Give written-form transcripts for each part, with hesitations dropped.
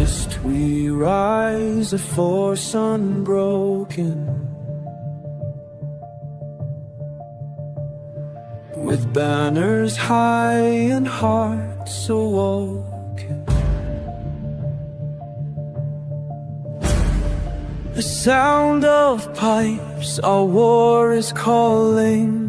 dust we rise, a force unbroken, with banners high and hearts awoken. The sound of pipes, our war is calling.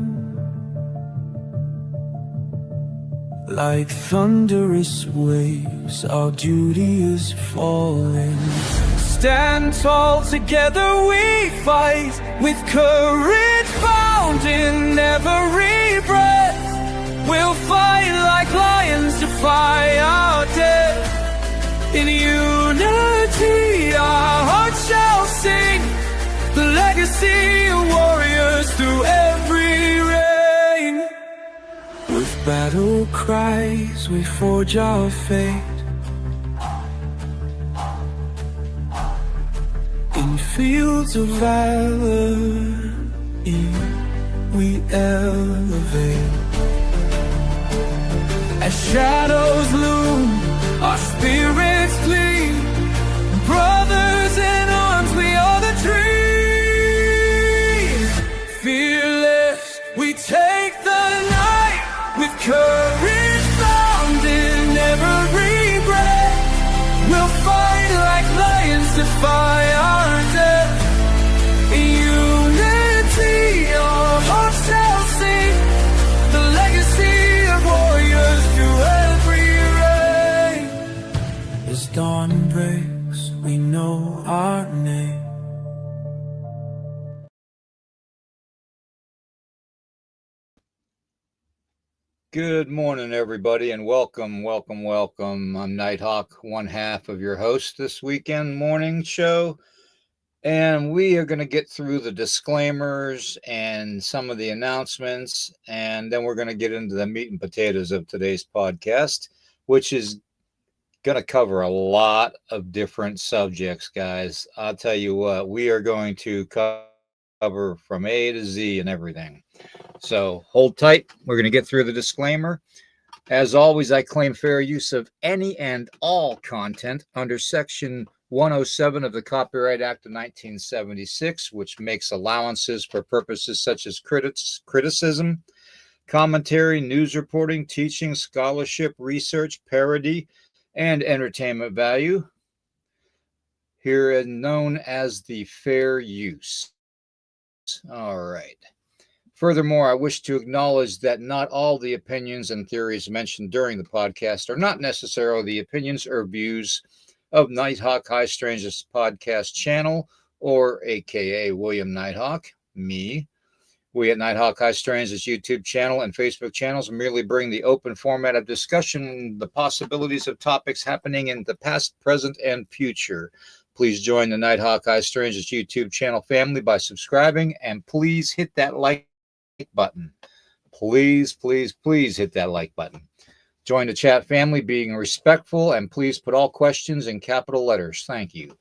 Like thunderous waves, our duty is falling. Stand tall, together we fight, with courage found in every breath. We'll fight like lions, defy our death. In unity our hearts shall sing, the legacy of warriors through every reign. With battle cries we forge our fate, in fields of valor we elevate. As shadows loom, our spirits gleam. Brothers in arms, we are the dream. Fearless, we take the night, with courage found in every breath. We'll fight like lions, defy our death. In unity, our hearts shall sing, the legacy of warriors through every reign. As dawn breaks, we know our name. Good morning, everybody, and welcome. I'm Nighthawk, one half of your host this weekend morning show, and we are going to get through the disclaimers and some of the announcements, and then we're going to get into the meat and potatoes of today's podcast, which is going to cover a lot of different subjects, guys. I'll tell you what, we are going to cover from A to Z and everything. So hold tight. We're going to get through the disclaimer. As always, I claim fair use of any and all content under Section 107 of the Copyright Act of 1976, which makes allowances for purposes such as criticism, commentary, news reporting, teaching, scholarship, research, parody, and entertainment value, here known as the fair use. All right. Furthermore, I wish to acknowledge that not all the opinions and theories mentioned during the podcast are not necessarily the opinions or views of Nighthawk High Strange's podcast channel, or AKA William Nighthawk, me. We at Nighthawk High Strange's YouTube channel and Facebook channels merely bring the open format of discussion, the possibilities of topics happening in the past, present, and future. Please join the Nighthawk High Strange's YouTube channel family by subscribing, and please hit that like button. Please hit that like button. Join the chat family, being respectful, and please put all questions in capital letters. Thank you.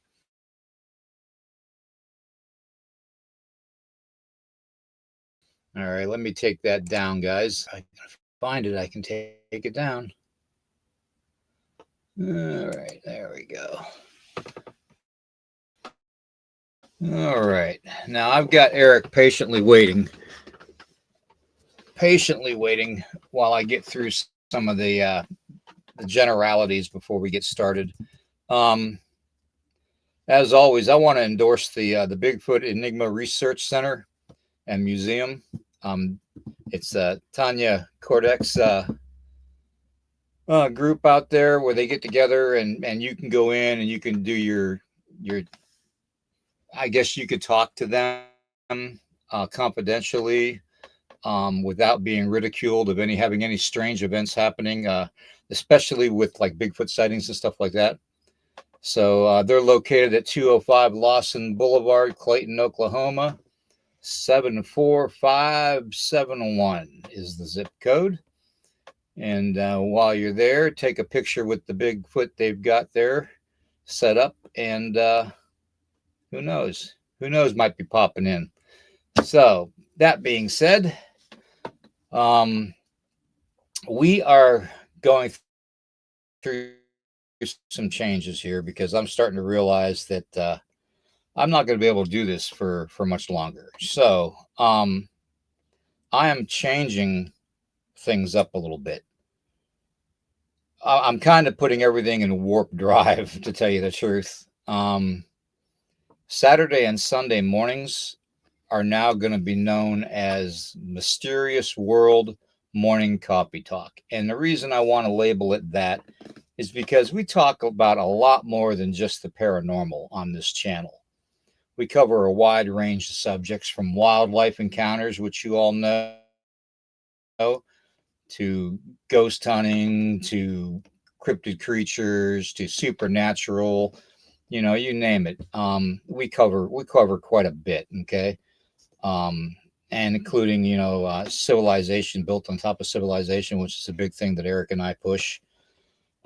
All right, let me take that down, guys. I can find it. I can take it down. All right, there we go. All right, now I've got Eric patiently waiting while I get through some of the generalities before we get started. As always, I want to endorse the Bigfoot Enigma Research Center and Museum. It's Tanya Kordek's group out there where they get together, and you can go in and you can do your I guess you could talk to them confidentially, without being ridiculed of having any strange events happening, especially with like Bigfoot sightings and stuff like that. So they're located at 205 Lawson Boulevard, Clayton, Oklahoma. 74571 is the zip code. And while you're there, take a picture with the Bigfoot they've got there set up, and who knows might be popping in. So that being said, we are going through some changes here because I'm starting to realize that I'm not going to be able to do this for much longer. So I am changing things up a little bit. I'm kind of putting everything in warp drive, to tell you the truth. Saturday and Sunday mornings are now going to be known as Mysterious World Morning Coffee Talk. And the reason I want to label it that is because we talk about a lot more than just the paranormal on this channel. We cover a wide range of subjects from wildlife encounters, which you all know, to ghost hunting, to cryptid creatures, to supernatural, you name it. We cover quite a bit. Okay. And including, civilization built on top of civilization, which is a big thing that Eric and I push.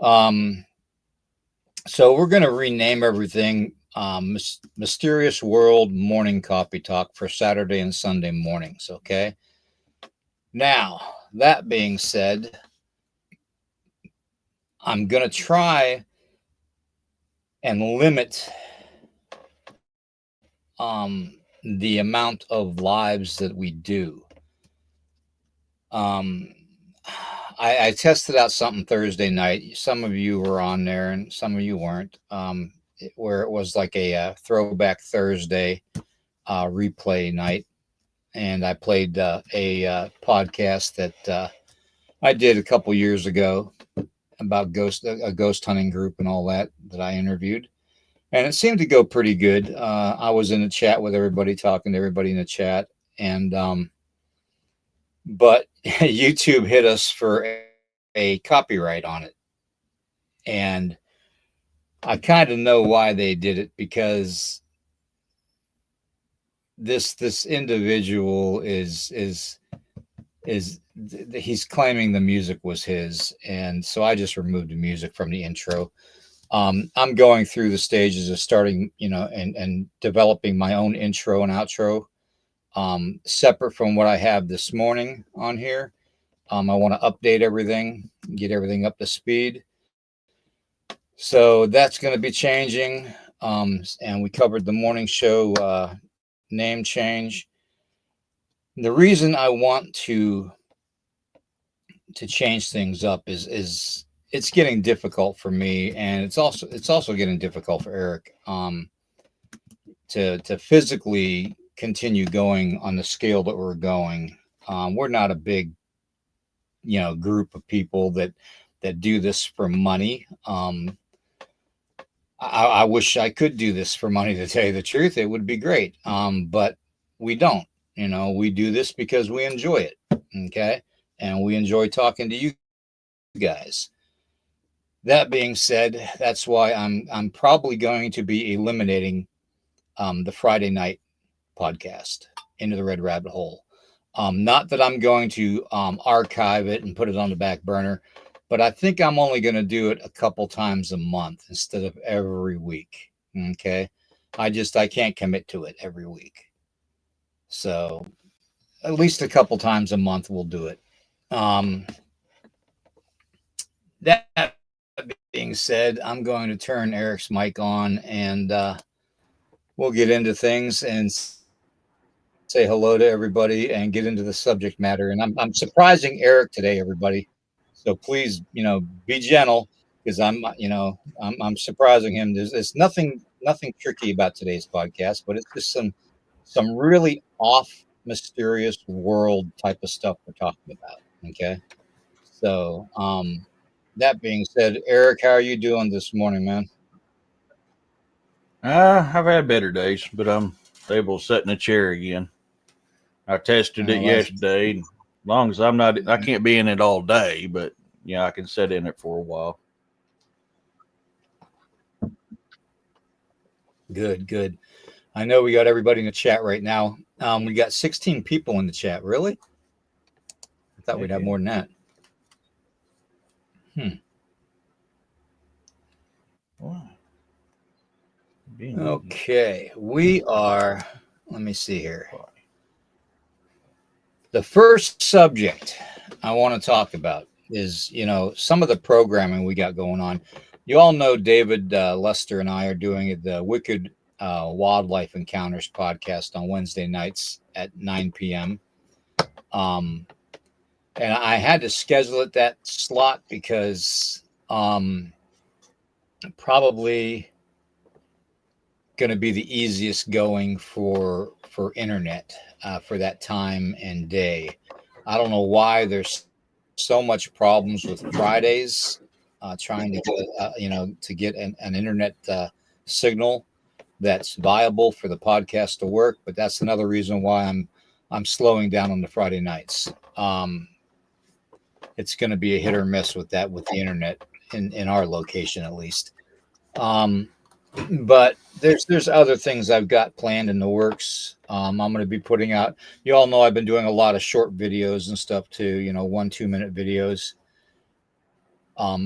So we're going to rename everything Mysterious World Morning Coffee Talk for Saturday and Sunday mornings. Okay. Now, that being said, I'm going to try and limit the amount of lives that we do. I tested out something Thursday night. Some of you were on there and some of you weren't, where it was like a throwback Thursday replay night. And I played a podcast that I did a couple years ago about a ghost hunting group and all that I interviewed. And it seemed to go pretty good. I was in the chat with everybody, talking to everybody in the chat. And, but YouTube hit us for a copyright on it. And I kind of know why they did it, because this individual is he's claiming the music was his. And so I just removed the music from the intro. I'm going through the stages of starting, and developing my own intro and outro, separate from what I have this morning on here. I want to update everything, get everything up to speed. So that's going to be changing. And we covered the morning show name change. The reason I want to change things up is it's getting difficult for me, and it's also getting difficult for Eric to physically continue going on the scale that we're going. We're not a big group of people that do this for money. I wish I could do this for money, to tell you the truth. It would be great, but we don't. We do this because we enjoy it. Okay, and we enjoy talking to you guys. That being said, that's why I'm probably going to be eliminating the Friday night podcast, Into the Red Rabbit Hole. Not that I'm going to archive it and put it on the back burner, but I think I'm only going to do it a couple times a month instead of every week. Okay, I can't commit to it every week, so at least a couple times a month we'll do it. That being said, I'm going to turn Eric's mic on, and we'll get into things and say hello to everybody and get into the subject matter. And I'm surprising Eric today, everybody. So please, be gentle, because I'm surprising him. There's nothing tricky about today's podcast, but it's just some really off, mysterious world type of stuff we're talking about. Okay. So, that being said, Eric, how are you doing this morning, man? I've had better days, but I'm able to sit in a chair again. I tested it yesterday. As long as I can't be in it all day, but I can sit in it for a while. Good. I know we got everybody in the chat right now. We got 16 people in the chat. Really? I thought we'd have more than that. Wow. Okay, we are. Let me see here. The first subject I want to talk about is, some of the programming we got going on. You all know David Lester and I are doing the Wicked Wildlife Encounters podcast on Wednesday nights at 9 p.m. And I had to schedule it that slot because probably going to be the easiest going for internet for that time and day. I don't know why there's so much problems with Fridays trying to get to get an internet signal that's viable for the podcast to work, but that's another reason why I'm slowing down on the Friday nights. It's going to be a hit or miss with the internet in our location at least. But there's other things I've got planned in the works. I'm going to be putting out. You all know I've been doing a lot of short videos and stuff too. 1-2 minute videos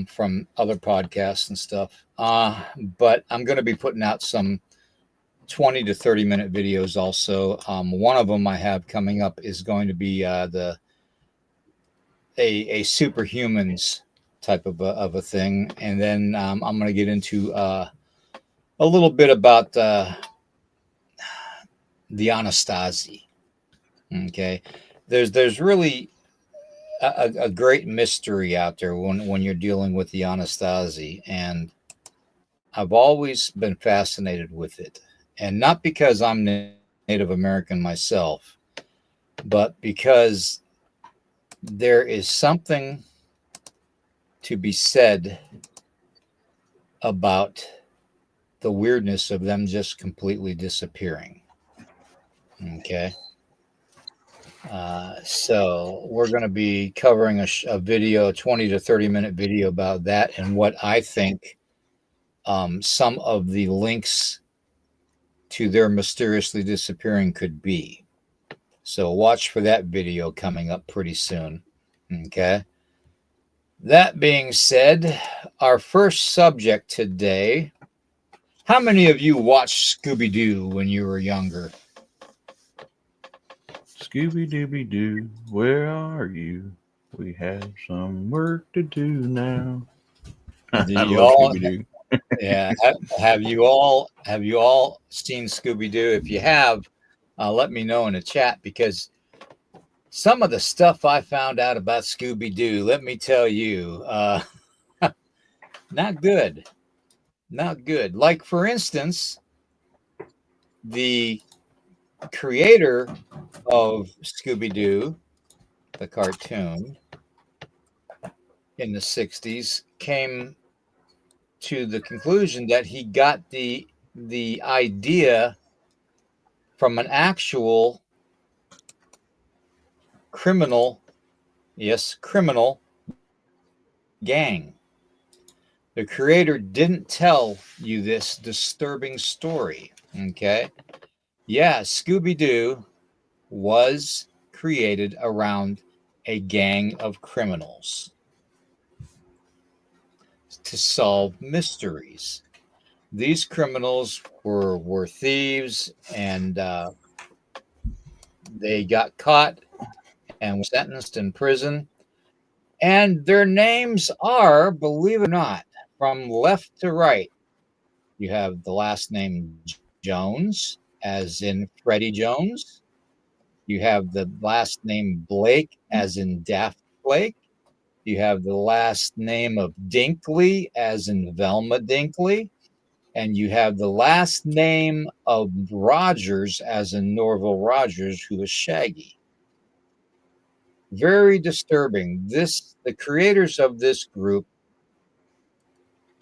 from other podcasts and stuff. But I'm going to be putting out some 20 to 30 minute videos also. One of them I have coming up is going to be a superhumans type of a thing, and then I'm going to get into a little bit about the Anastasi. Okay, there's really a great mystery out there when you're dealing with the Anastasi, and I've always been fascinated with it, and not because I'm Native American myself, but because there is something to be said about the weirdness of them just completely disappearing. Okay. So we're going to be covering a video, 20 to 30 minute video about that and what I think some of the links to their mysteriously disappearing could be. So watch for that video coming up pretty soon. Okay. That being said, our first subject today. How many of you watched Scooby-Doo when you were younger? Scooby-Dooby-Doo, where are you? We have some work to do now. I love Scooby-Doo. Yeah. Have you all seen Scooby-Doo? If you have, let me know in the chat, because some of the stuff I found out about Scooby-Doo, let me tell you, not good. Not good. Like, for instance, the creator of Scooby-Doo, the cartoon, in the 60s, came to the conclusion that he got the idea from an actual criminal gang. The creator didn't tell you this disturbing story. Okay. Yeah, Scooby-Doo was created around a gang of criminals to solve mysteries. These criminals were thieves, and they got caught and were sentenced in prison. And their names are, believe it or not, from left to right. You have the last name Jones, as in Freddie Jones. You have the last name Blake, as in Daft Blake. You have the last name of Dinkley, as in Velma Dinkley. And you have the last name of Rogers, as in Norville Rogers, who is Shaggy. Very disturbing. The creators of this group,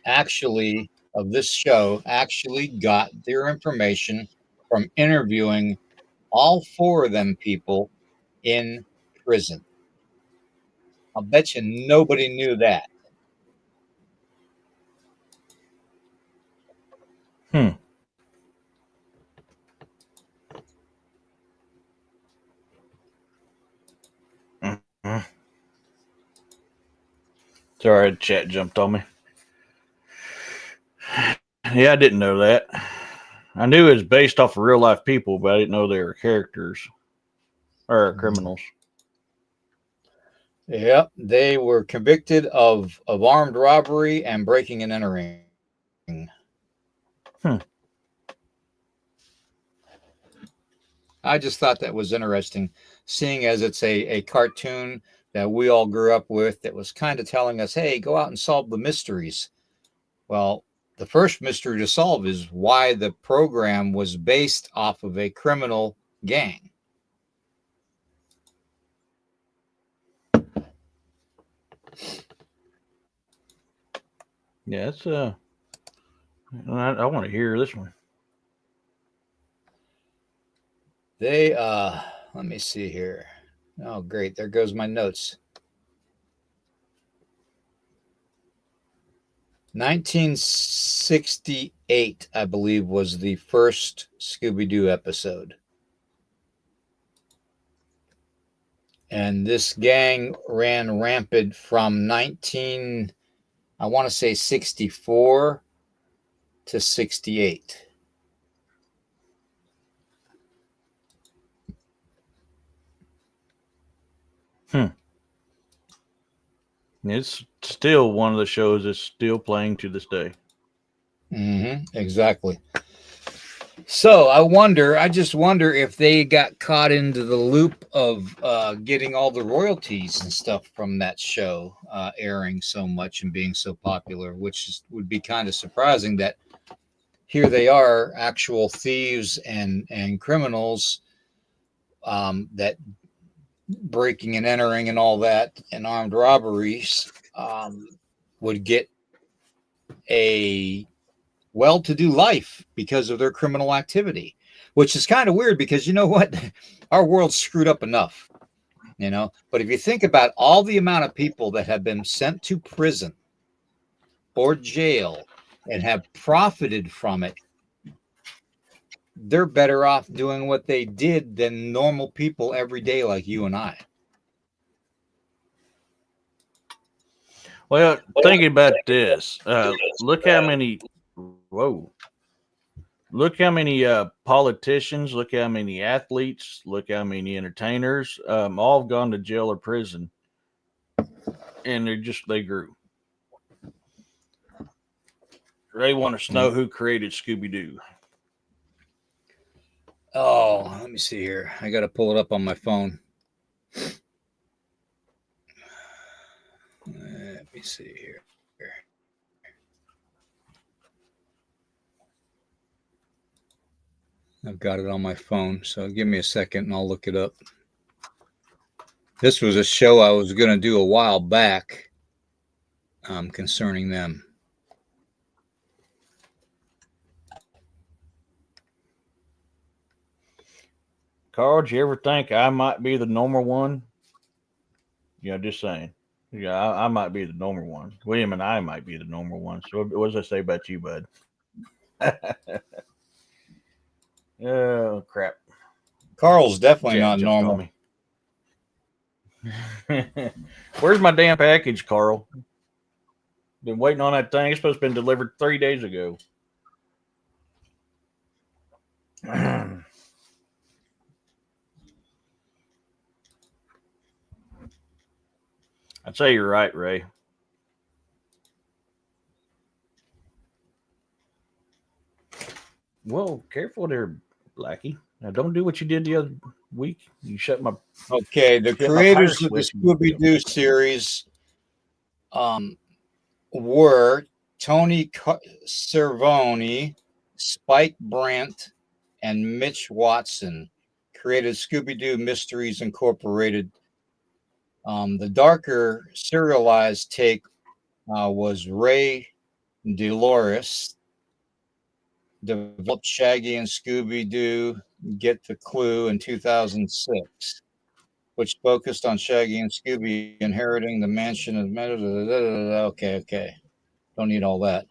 of this show, actually got their information from interviewing all four of them people in prison. I'll bet you nobody knew that. Sorry, chat jumped on me. Yeah, I didn't know that. I knew it was based off of real life people, but I didn't know they were characters or criminals. Yep, they were convicted of armed robbery and breaking and entering. Hmm. I just thought that was interesting, seeing as it's a cartoon that we all grew up with that was kind of telling us, hey, go out and solve the mysteries. Well, the first mystery to solve is why the program was based off of a criminal gang. Yeah, it's I want to hear this one. They let me see here. Oh, great. There goes my notes. 1968, I believe, was the first Scooby-Doo episode. And this gang ran rampant from I want to say 64 to 68. Hmm. It's still one of the shows that's still playing to this day. Exactly. So I just wonder if they got caught into the loop of getting all the royalties and stuff from that show airing so much and being so popular, which would be kind of surprising that here they are, actual thieves and criminals that breaking and entering and all that and armed robberies would get a well-to-do life because of their criminal activity, which is kind of weird because you know what? Our world's screwed up enough, But if you think about all the amount of people that have been sent to prison or jail and have profited from it, they're better off doing what they did than normal people every day like you and I. Well, thinking about this, look how many. Whoa. Look how many politicians, look how many athletes, look how many entertainers, all have gone to jail or prison, and they grew. They want to know who created Scooby Doo. Oh, let me see here. I got to pull it up on my phone. Let me see here. I've got it on my phone, so give me a second and I'll look it up. This was a show I was going to do a while back concerning them. Carl, do you ever think I might be the normal one? Yeah, just saying. Yeah, I might be the normal one. William and I might be the normal one. So what does that say about you, bud? Oh, crap. Carl's definitely Chat not just called normal. me. Where's my damn package, Carl? Been waiting on that thing. It's supposed to have been delivered 3 days ago. I'd say you're right, Ray. Whoa, careful there, Blackie. Now don't do what you did the other week. You shut my Okay, the shut my fire creators of the switch. Scooby-Doo series were Tony Cervoni, Spike Brandt, and Mitch Watson. Created Scooby-Doo Mysteries Incorporated. The darker serialized take was Ray Dolores. Developed Shaggy and Scooby-Doo Get the Clue in 2006, which focused on Shaggy and Scooby inheriting the mansion of okay. Don't need all that.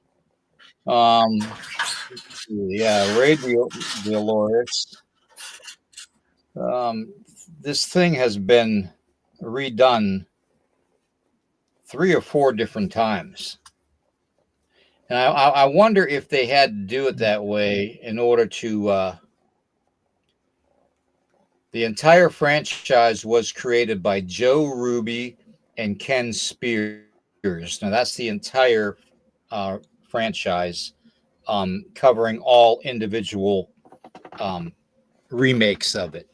Yeah, Ray Dolores. This thing has been redone 3 or 4 different times. And I wonder if they had to do it that way in order to. The entire franchise was created by Joe Ruby and Ken Spears. Now that's the entire franchise, covering all individual um, remakes of it.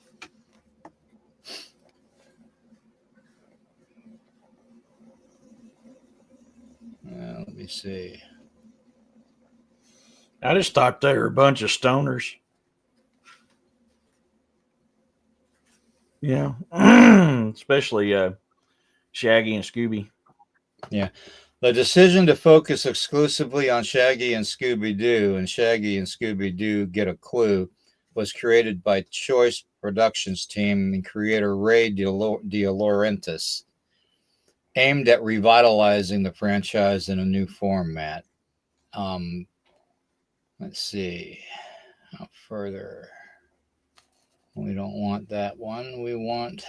Let me see. I just thought they were a bunch of stoners. Yeah. Especially Shaggy and Scooby. Yeah. The decision to focus exclusively on Shaggy and Scooby-Doo and Shaggy and Scooby-Doo Get a Clue was created by Choice Productions team and creator Ray De Laurentiis, aimed at revitalizing the franchise in a new format. Let's see. How further? We don't want that one. We want.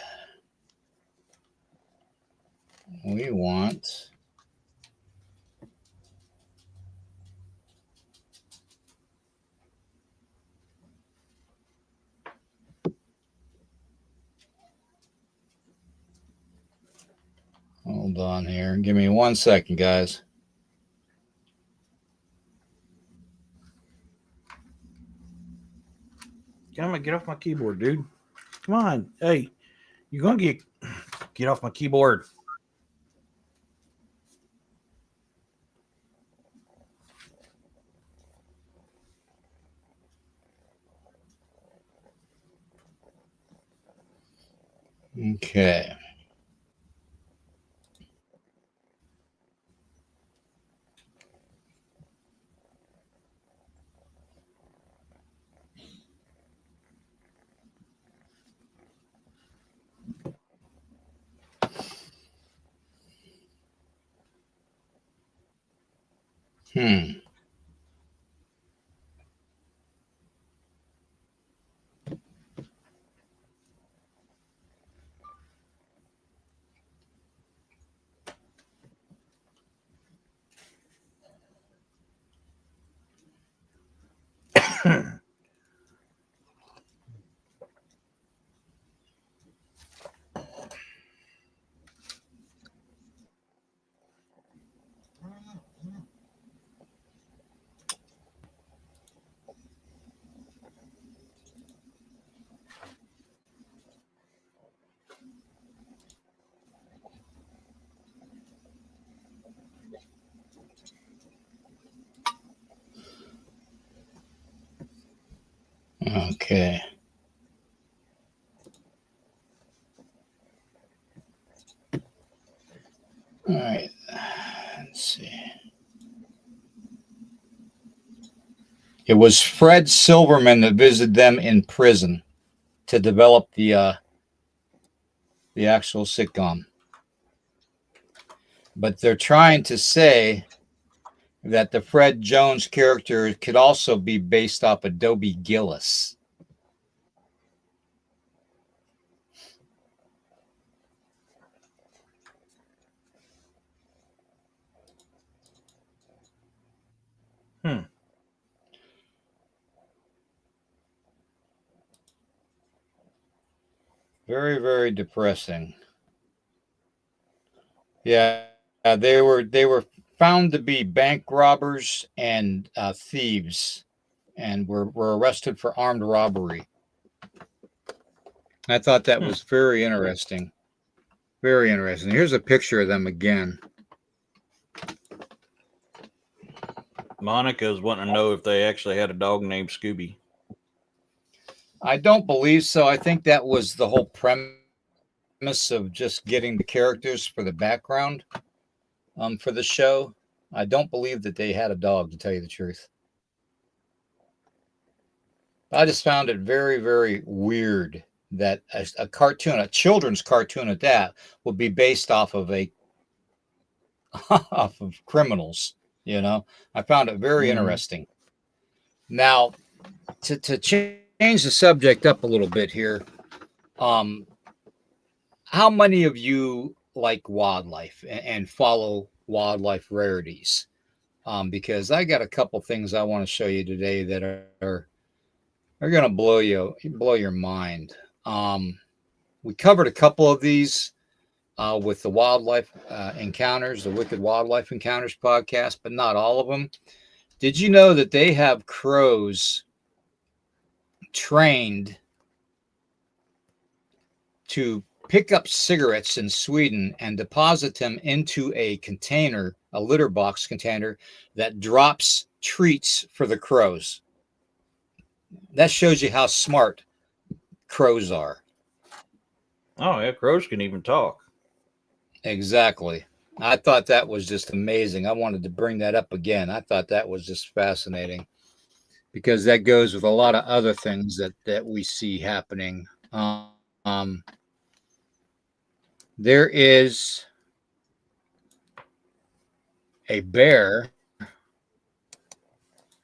Hold on here. Give me 1 second, guys. Come on, get off my keyboard, dude. Come on. Hey, you're going to get off my keyboard. Okay. Okay. All right. Let's see. It was Fred Silverman that visited them in prison to develop the actual sitcom. But they're trying to say that the Fred Jones character could also be based off of Dobie Gillis. Very, very depressing. Yeah, they were found to be bank robbers and thieves, and were arrested for armed robbery. I thought that was very interesting. Very interesting. Here's a picture of them again. Monica's wanting to know if they actually had a dog named Scooby. I don't believe so. I think that was the whole premise of just getting the characters for the background for the show. I don't believe that they had a dog, to tell you the truth. I just found it very, very weird that a cartoon, a children's cartoon at that, would be based off of off of criminals. You know, I found it very interesting. Now, to change the subject up a little bit here, how many of you like wildlife and follow wildlife rarities? Because I got a couple things I want to show you today that are going to blow your mind. We covered a couple of these with the Wildlife Encounters, the Wicked Wildlife Encounters podcast, but not all of them. Did you know that they have crows trained to pick up cigarettes in Sweden and deposit them into a container, a litter box container that drops treats for the crows? That shows you how smart crows are. Oh, yeah, crows can even talk. Exactly. I thought that was just amazing. I wanted to bring that up again. I thought that was just fascinating because that goes with a lot of other things that we see happening. There is a bear,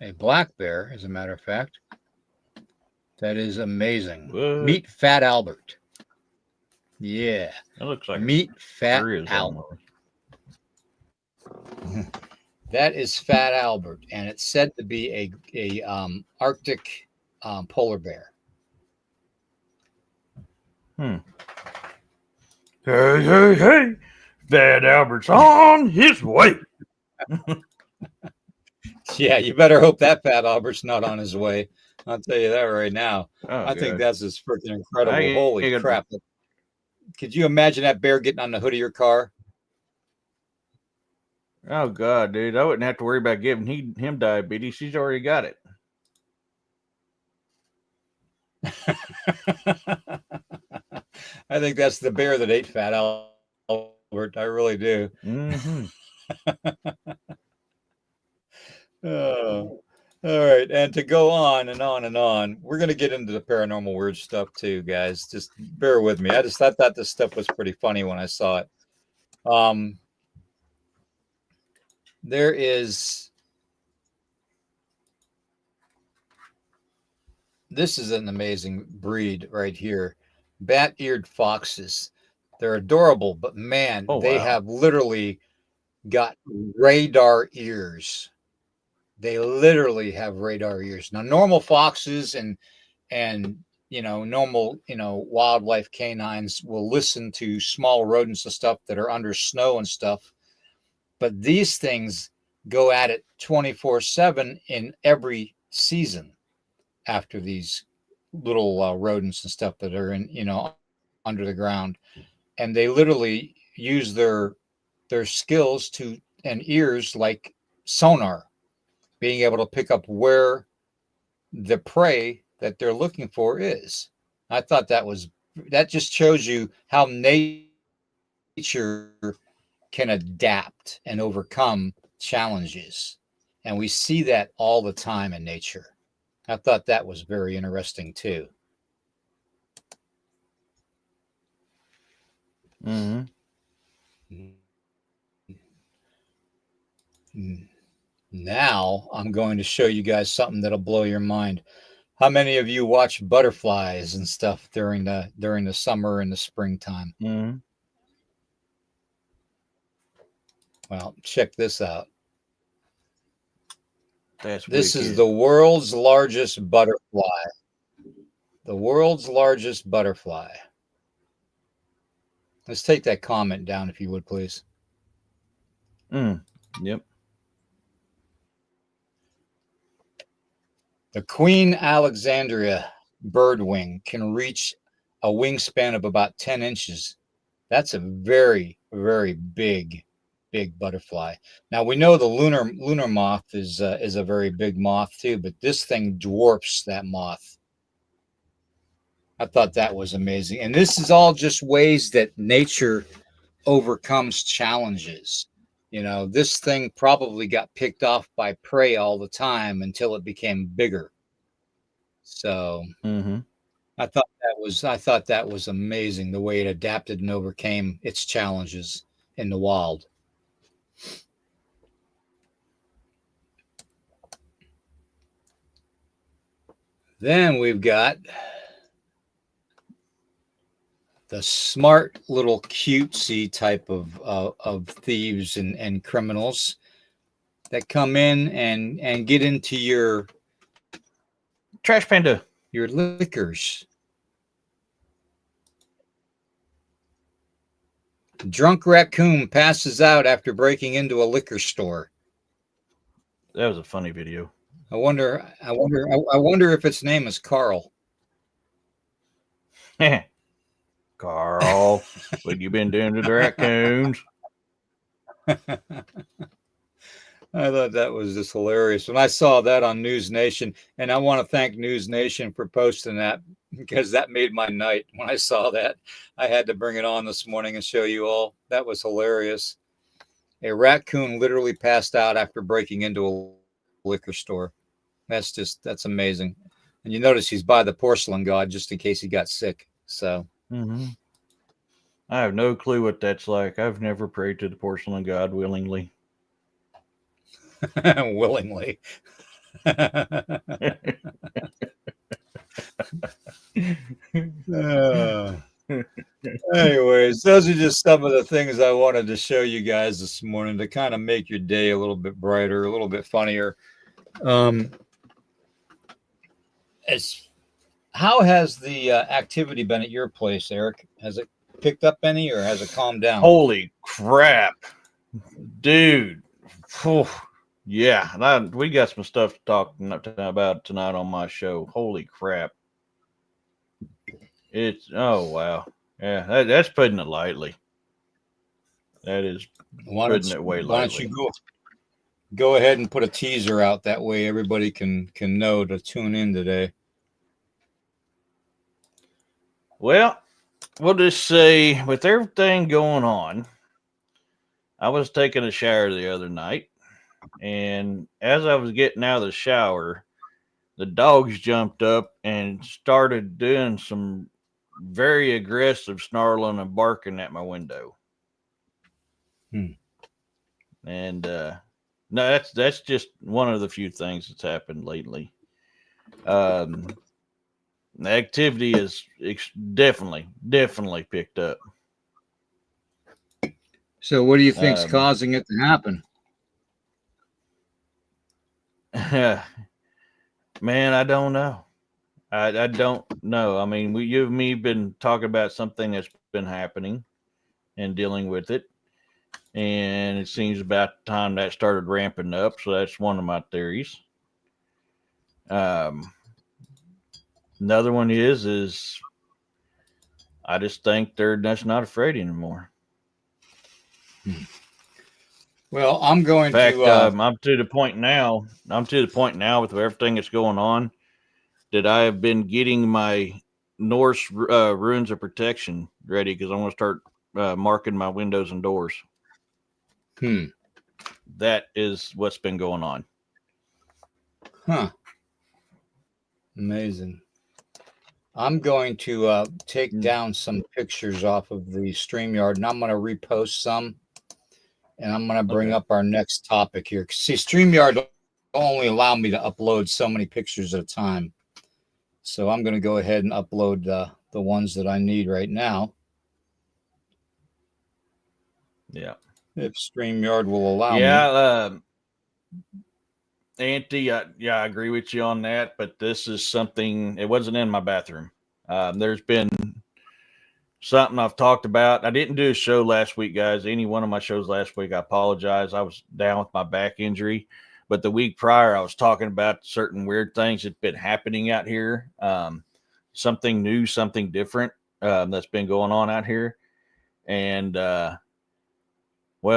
a black bear, as a matter of fact, that is amazing. What? Meet Fat Albert. Yeah. It looks like Meet Fat Grizz Albert. almost. That is Fat Albert, and it's said to be a Arctic polar bear. Hey, hey, hey! Fat Albert's on his way. Yeah, you better hope that Fat Albert's not on his way. I'll tell you that right now. Oh, I think God. that's just freaking incredible. I Holy ain't crap. Could you imagine that bear getting on the hood of your car? Oh, God, dude. I wouldn't have to worry about giving him diabetes. He's already got it. I think that's the bear that ate Fat Albert. I really do. Mm-hmm. Oh, all right. And to go on and on and on, we're going to get into the paranormal weird stuff too, guys. Just bear with me. I thought this stuff was pretty funny when I saw it. There is, this is an amazing breed right here. Bat-eared foxes. They're adorable, but man, Oh, they wow. have literally got radar ears. They literally have radar ears. Now, normal foxes and normal wildlife canines will listen to small rodents and stuff that are under snow and stuff, but these things go at it 24/7 in every season after these little rodents and stuff that are in under the ground, and they literally use their skills to and ears like sonar, being able to pick up where the prey that they're looking for is. I thought that just shows you how nature can adapt and overcome challenges. And we see that all the time in nature. I thought that was very interesting too. Mm-hmm. Now I'm going to show you guys something that'll blow your mind. How many of you watch butterflies and stuff during the summer and the springtime? Mm-hmm. Well, check this out. This is the world's largest butterfly. The world's largest butterfly. Let's take that comment down if you would, please. Yep. The Queen Alexandria birdwing can reach a wingspan of about 10 inches. That's a very, very big butterfly. Now we know the lunar moth is a very big moth too, but this thing dwarfs that moth. I thought that was amazing. And this is all just ways that nature overcomes challenges. This thing probably got picked off by prey all the time until it became bigger. So I thought that was amazing, the way it adapted and overcame its challenges in the wild. Then we've got the smart little cutesy type of thieves and criminals that come in and get into your Trash Panda. Your liquors. Drunk raccoon passes out after breaking into a liquor store. That was a funny video. I wonder if its name is Carl. Carl, what you been doing to the raccoons? I thought that was just hilarious when I saw that on News Nation, and I want to thank News Nation for posting that because that made my night when I saw that. I had to bring it on this morning and show you all. That was hilarious. A raccoon literally passed out after breaking into a liquor store. That's amazing. And you notice he's by the porcelain god just in case he got sick. So I have no clue what that's like. I've never prayed to the porcelain god willingly. willingly. Anyways, those are just some of the things I wanted to show you guys this morning to kind of make your day a little bit brighter, a little bit funnier. How has the activity been at your place, Eric? Has it picked up any, or has it calmed down? Holy crap, dude! Whew. Yeah, we got some stuff to talk about tonight on my show. Holy crap! Oh wow, yeah, that's putting it lightly. That is putting it way lightly. Why don't you go ahead and put a teaser out, that way everybody can know to tune in today. Well, we'll just say, with everything going on, I was taking a shower the other night, and as I was getting out of the shower, the dogs jumped up and started doing some very aggressive snarling and barking at my window. And no, that's just one of the few things that's happened lately. The activity is definitely picked up. So what do you think's causing it to happen? Man, I don't know. I don't know. I mean, you and me been talking about something that's been happening and dealing with it. And it seems about the time that started ramping up. So that's one of my theories. Another one is I just think they're just not afraid anymore. Well, I'm going In fact, to. I'm to the point now. With everything that's going on that I have been getting my Norse runes of protection ready because I want to start marking my windows and doors. That is what's been going on. Huh. Amazing. I'm going to take down some pictures off of the StreamYard, and I'm going to repost some, and I'm going to bring up our next topic here. See, StreamYard only allow me to upload so many pictures at a time. So I'm going to go ahead and upload the ones that I need right now. Yeah. If StreamYard will allow me. Yeah, Auntie, I agree with you on that, but this is something, it wasn't in my bathroom. There's been something I've talked about. I didn't do a show last week, guys. Any one of my shows last week, I apologize. I was down with my back injury. But the week prior, I was talking about certain weird things that have been happening out here. Something new, something different that's been going on out here. And, well,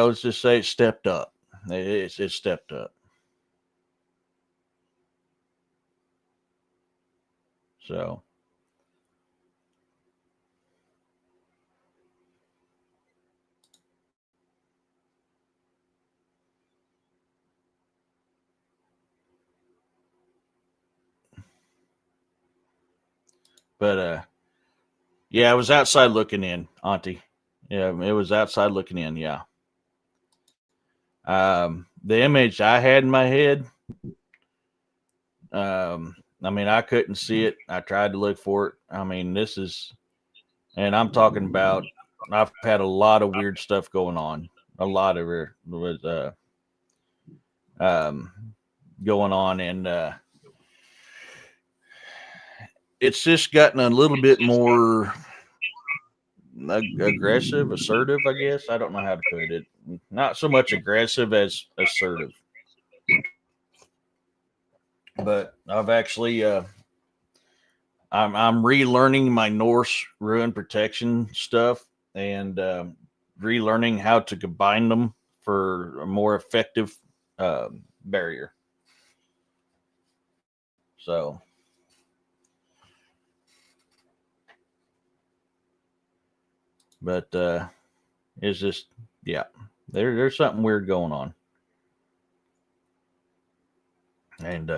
let's just say it stepped up. It stepped up. So. But, yeah, I was outside looking in, Auntie. Yeah, it was outside looking in, yeah. The image I had in my head, I mean, I couldn't see it. I tried to look for it. I mean, this is, and I'm talking about, I've had a lot of weird stuff going on. A lot of it was going on, and it's just gotten a little bit more aggressive, assertive, I guess. I don't know how to put it. Not so much aggressive as assertive. But I've actually I'm relearning my Norse ruin protection stuff and relearning how to combine them for a more effective barrier. So, but it's just yeah, there's something weird going on, and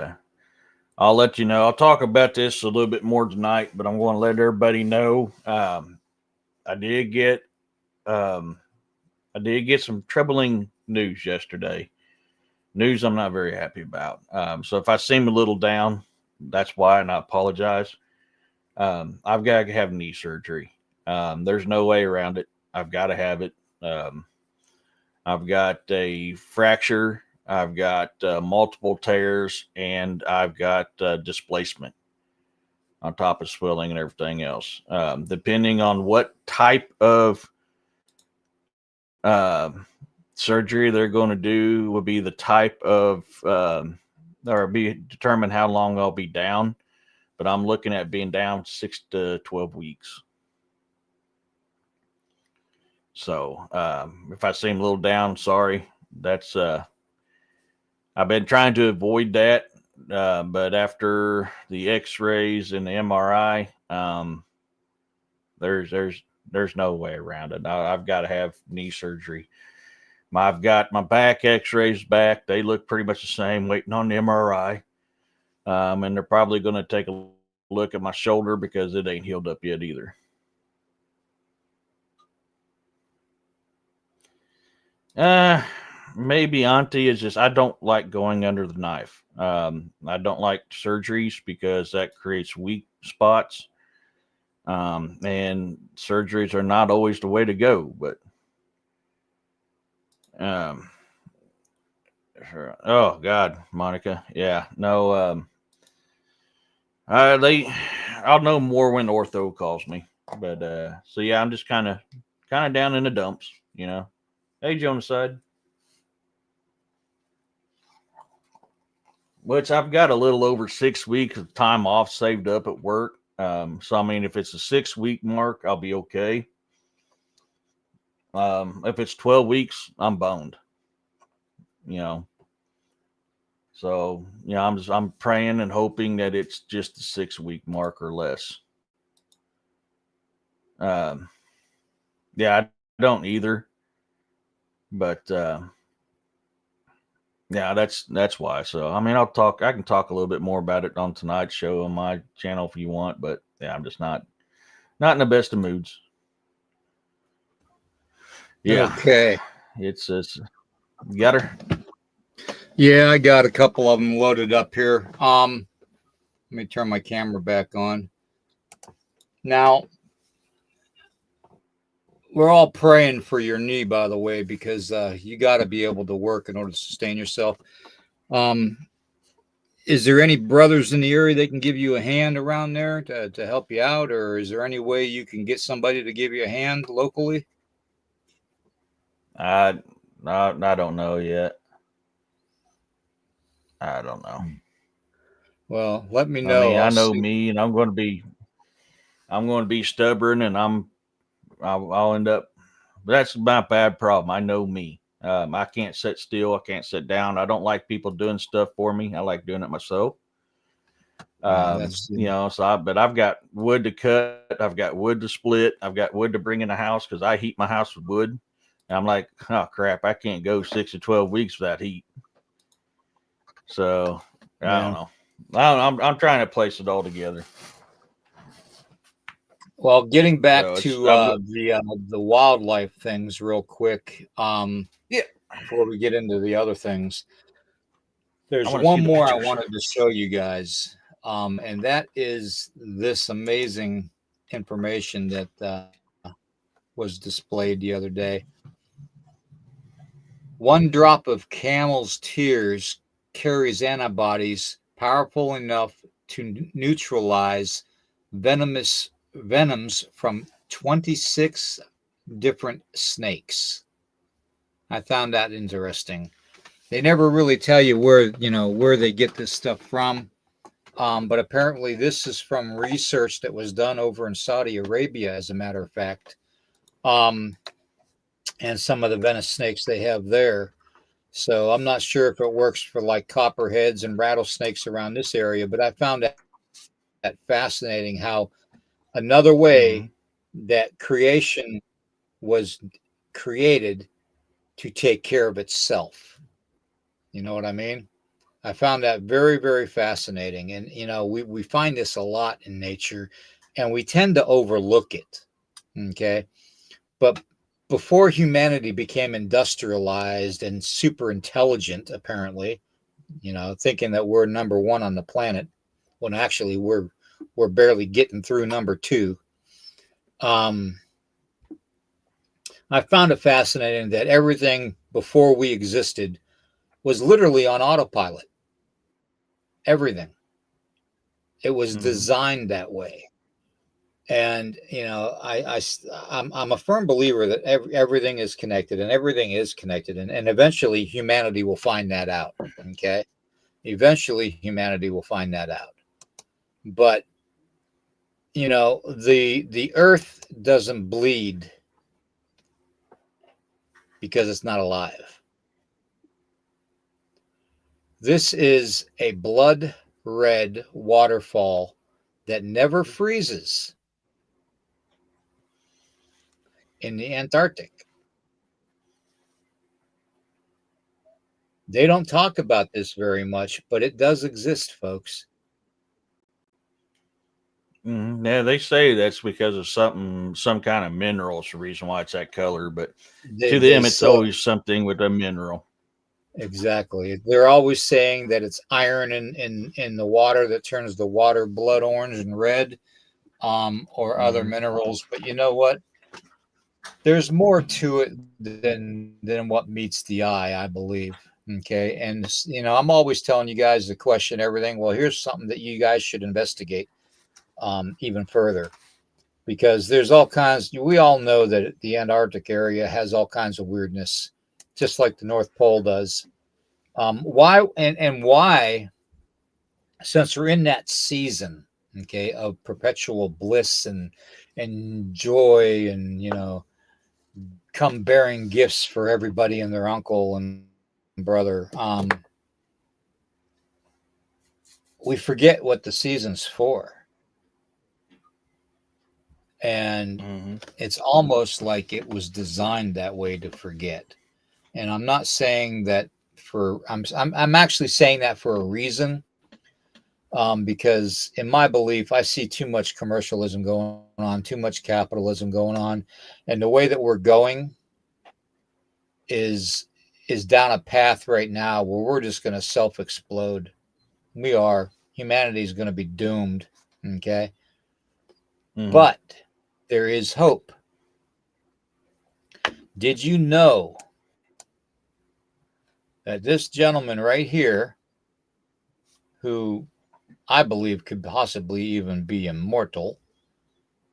I'll let you know. I'll talk about this a little bit more tonight, but I'm going to let everybody know. I did get some troubling news yesterday. News I'm not very happy about. So if I seem a little down, that's why, and I apologize. I've got to have knee surgery. There's no way around it. I've got to have it. I've got a fracture. I've got multiple tears, and I've got displacement on top of swelling and everything else. Depending on what type of surgery they're going to do will be the type of, or be determine how long I'll be down. But I'm looking at being down 6 to 12 weeks. So if I seem a little down, sorry. That's I've been trying to avoid that, but after the X-rays and the MRI, there's no way around it. I've got to have knee surgery. I've got my back X-rays back. They look pretty much the same. Waiting on the MRI, and they're probably going to take a look at my shoulder because it ain't healed up yet either. Maybe Auntie is just, I don't like going under the knife. I don't like surgeries because that creates weak spots. And surgeries are not always the way to go, but, oh God, Monica. Yeah, no, I'll know more when ortho calls me, but, so yeah, I'm just kind of down in the dumps, you know. Hey, Jonas side. Which I've got a little over 6 weeks of time off saved up at work. So, I mean, if it's a 6 week mark, I'll be okay. If it's 12 weeks, I'm boned, you know. So, you know, I'm praying and hoping that it's just a 6 week mark or less. Yeah, I don't either. But, yeah, that's why. So, I mean, I can talk a little bit more about it on tonight's show on my channel if you want, but yeah, I'm just not in the best of moods. Yeah. Okay. It's you got her? Yeah, I got a couple of them loaded up here. Let me turn my camera back on. Now, we're all praying for your knee, by the way, because you got to be able to work in order to sustain yourself. Is there any brothers in the area that can give you a hand around there to help you out, or is there any way you can get somebody to give you a hand locally? I don't know yet. I don't know. Well, let me know. I mean, I know me, and I'm going to be stubborn, and I'll end up. But that's my bad problem. I know me. I can't sit still. I can't sit down. I don't like people doing stuff for me. I like doing it myself. You know, but I've got wood to cut. I've got wood to split. I've got wood to bring in the house because I heat my house with wood. And I'm like, oh crap, I can't go 6 to 12 weeks without heat. So I don't know. I'm trying to place it all together. Well, getting back to the wildlife things real quick. Yeah. Before we get into the other things, there's one more I wanted to show you guys, and that is this amazing information that was displayed the other day. 1 drop of camel's tears carries antibodies powerful enough to neutralize venoms from 26 different snakes. I found that interesting. They never really tell you where they get this stuff from. But apparently this is from research that was done over in Saudi Arabia, as a matter of fact. And some of the venomous snakes they have there. So I'm not sure if it works for like copperheads and rattlesnakes around this area, but I found that fascinating how another way that creation was created to take care of itself. You know what I mean? I found that very, very fascinating. And, we find this a lot in nature and we tend to overlook it. Okay. But before humanity became industrialized and super intelligent, apparently, thinking that we're number one on the planet, when actually we're barely getting through number two. I found it fascinating that everything before we existed was literally on autopilot. Everything. It was designed that way. And I'm a firm believer that everything is connected, and everything is connected, and eventually humanity will find that out. Okay, eventually humanity will find that out. But the earth doesn't bleed because it's not alive. This is a blood red waterfall that never freezes in the Antarctic. They don't talk about this very much, but it does exist, folks. Yeah, they say that's because of some kind of mineral. It's the reason why it's that color. But to them, it's always something with a mineral. Exactly. They're always saying that it's iron in the water that turns the water blood orange and red, or other minerals. But you know what? There's more to it than what meets the eye, I believe. Okay. And, I'm always telling you guys to question everything. Well, here's something that you guys should investigate even further, because there's all kinds. We all know that the Antarctic area has all kinds of weirdness, just like the North Pole does. Why, since we're in that season, okay, of perpetual bliss and joy, and come bearing gifts for everybody and their uncle and brother, we forget what the season's for. And it's almost like it was designed that way, to forget. And I'm not saying that I'm actually saying that for a reason, because in my belief, I see too much commercialism going on, too much capitalism going on, and the way that we're going is down a path right now where we're just going to self-explode. We are. Humanity is going to be doomed. Okay. But there is hope. Did you know that this gentleman right here, who I believe could possibly even be immortal,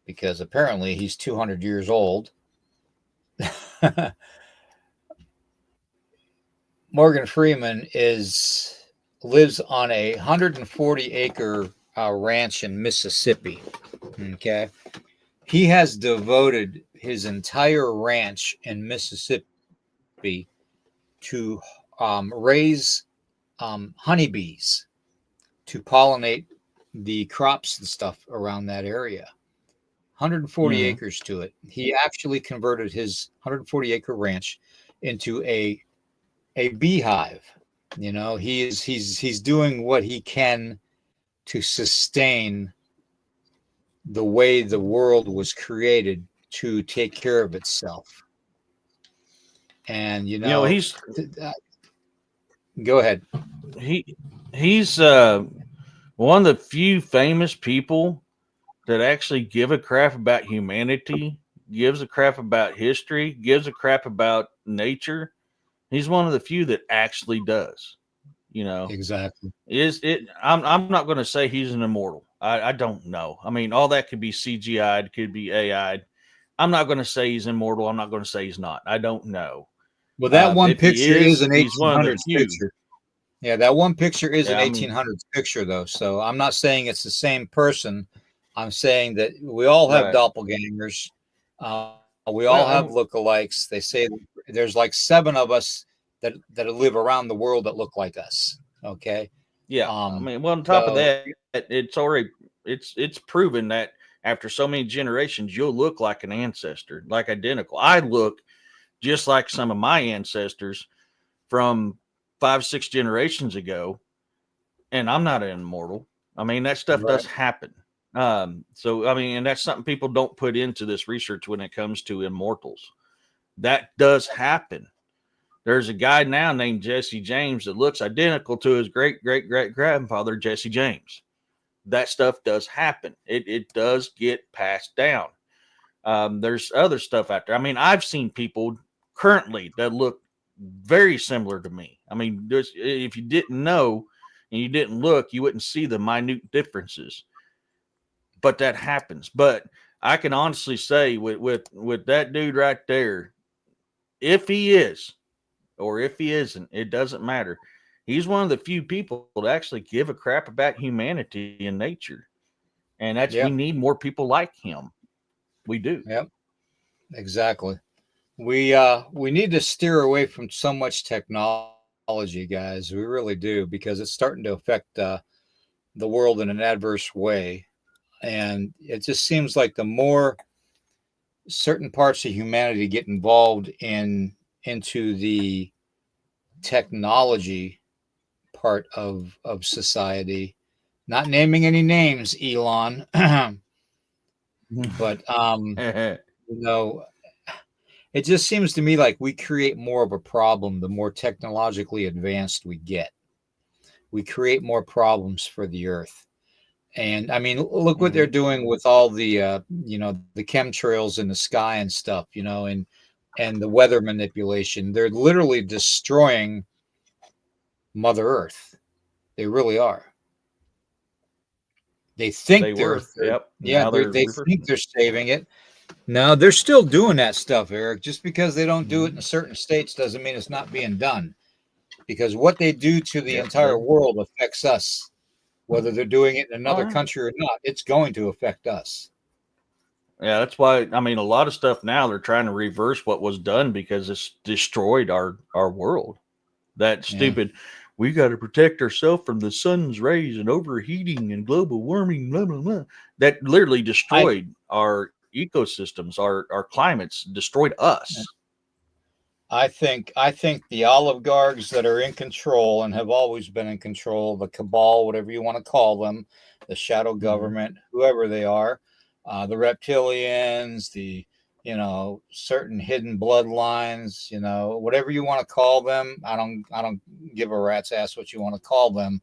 because apparently he's 200 years old, Morgan Freeman lives on a 140-acre ranch in Mississippi. Okay. He has devoted his entire ranch in Mississippi to raise honeybees to pollinate the crops and stuff around that area. 140 acres to it. He actually converted his 140-acre ranch into a beehive. He's doing what he can to sustain the way the world was created to take care of itself. And he's go ahead. He's one of the few famous people that actually give a crap about humanity, gives a crap about history, gives a crap about nature. He's one of the few that actually does. Exactly. I'm not going to say he's an immortal. I don't know. I mean, all that could be CGI'd, could be AI'd. I'm not going to say he's immortal. I'm not going to say he's not. I don't know. Well, that one If he picture is an he's one of the 1800s few. picture. Yeah, that one picture is an Yeah, I mean, 1800s picture, though. So I'm not saying it's the same person. I'm saying that we all have right. doppelgangers. We all Well, have and lookalikes. They say there's like 7 of us that live around the world that look like us. Okay. yeah, I Um, mean, well, on top of so that, it's already it's proven that after so many generations, you'll look like an ancestor, like identical. I look just like some of my ancestors from 5, 6 generations ago, and I'm not an immortal. I mean, that stuff right. does happen. So I mean, and that's something people don't put into this research when it comes to immortals. That does happen. There's a guy now named Jesse James that looks identical to his great great great grandfather Jesse James. That stuff does happen. It does get passed down. There's other stuff out there. I mean, I've seen people currently that look very similar to me. I mean, if you didn't know and you didn't look, you wouldn't see the minute differences. But that happens. But I can honestly say with that dude right there, if he is or if he isn't, it doesn't matter. He's one of the few people to actually give a crap about humanity and nature. And we Yeah. need more people like him. We do. Yep. Exactly. We need to steer away from so much technology, guys. We really do, because it's starting to affect the world in an adverse way. And it just seems like the more certain parts of humanity get involved into the technology part of society, not naming any names, Elon, but you know, it just seems to me like we create more of a problem the more technologically advanced we get. We create more problems for the earth. And I mean, look what they're Mhm. doing with all the the chemtrails in the sky and stuff, and the weather manipulation. They're literally destroying Mother Earth. They really are. They think They were. Yep. yeah, Now they're they think reversing. they're saving it. No, they're still doing that stuff, Eric. Just because they don't do it in Mhm. certain states doesn't mean it's not being done. Because what they do to the Yep. entire world affects us. Whether they're doing it in Oh another yeah. country or not, it's going to affect us. Yeah, that's why I mean a lot of stuff now they're trying to reverse what was done because it's destroyed our world. That Yeah. stupid we got to protect ourselves from the sun's rays and overheating and global warming blah blah blah. That literally I destroyed our ecosystems, our climates, destroyed us. I think the oligarchs that are in control and have always been in control, the cabal, whatever you want to call them, the shadow Mhm. government, whoever they are, the reptilians, the certain hidden bloodlines, whatever you want to call them. I don't give a rat's ass what you want to call them.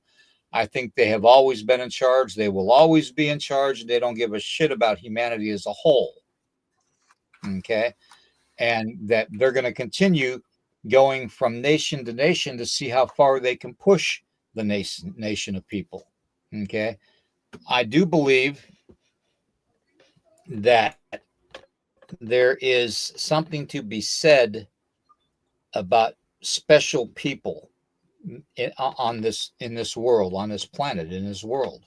I think they have always been in charge. They will always be in charge. They don't give a shit about humanity as a whole. Okay, and that they're going to continue going from nation to nation to see how far they can push the nation of people. Okay. I do believe that there is something to be said about special people on this in this world, on this planet, in this world,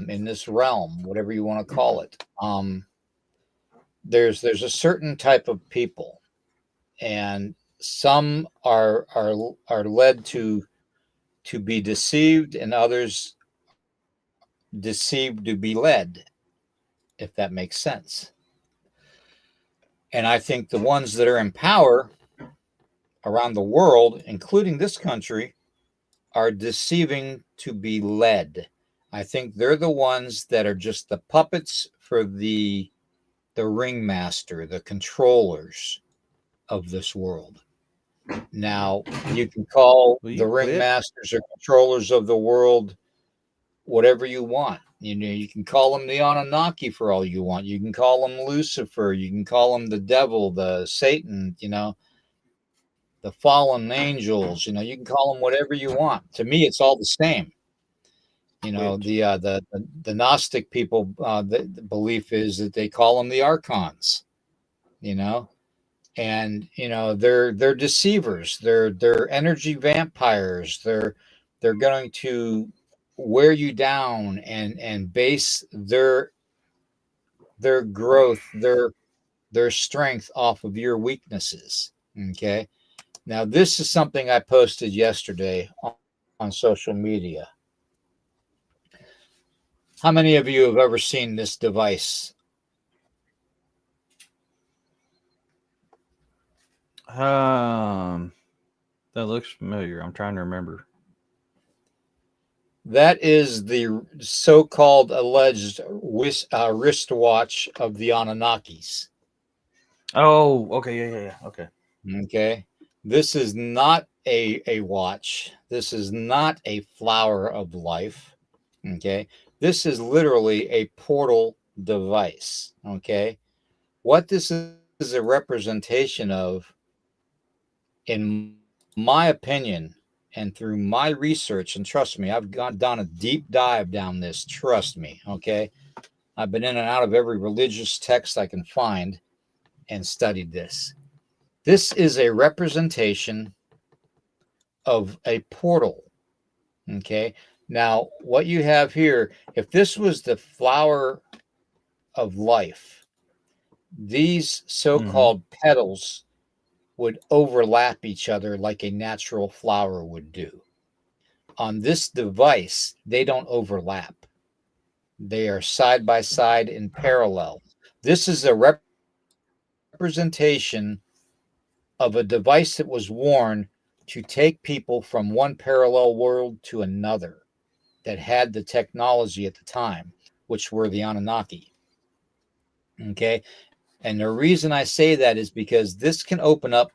in this realm, whatever you want to call it. There's a certain type of people, and some are led to be deceived, and others deceived to be led, if that makes sense. And I think the ones that are in power around the world, including this country, are deceiving to be led. I think they're the ones that are just the puppets for the ringmaster, the controllers of this world. Now, you can call Well, the yeah. ringmasters or controllers of the world whatever you want. You can call them the Anunnaki for all you want. You can call them Lucifer. You can call them the devil, the Satan, the fallen angels. You can call them whatever you want. To me, it's all the same. Which The Gnostic people, the belief is that they call them the archons. you know, and they're deceivers. They're energy vampires. They're going to wear you down and base their growth, their strength off of your weaknesses. Okay. Now, this is something I posted yesterday on social media. How many of you have ever seen this device? Um, that looks familiar. I'm trying to remember. That is the so-called alleged wristwatch of the Anunnakis. Oh, okay, yeah. Okay. Okay. This is not a watch. This is not a flower of life. Okay. This is literally a portal device. Okay. What this is a representation of, in my opinion, and through my research, and trust me, I've done a deep dive down this. Trust me. Okay. I've been in and out of every religious text I can find and studied this. This is a representation of a portal. Okay. Now, what you have here, if this was the flower of life, these so Mm-hmm. called petals would overlap each other like a natural flower would do. On this device, they don't overlap, they are side by side in parallel. This is a representation of a device that was worn to take people from one parallel world to another that had the technology at the time, which were the Anunnaki. Okay. And the reason I say that is because this can open up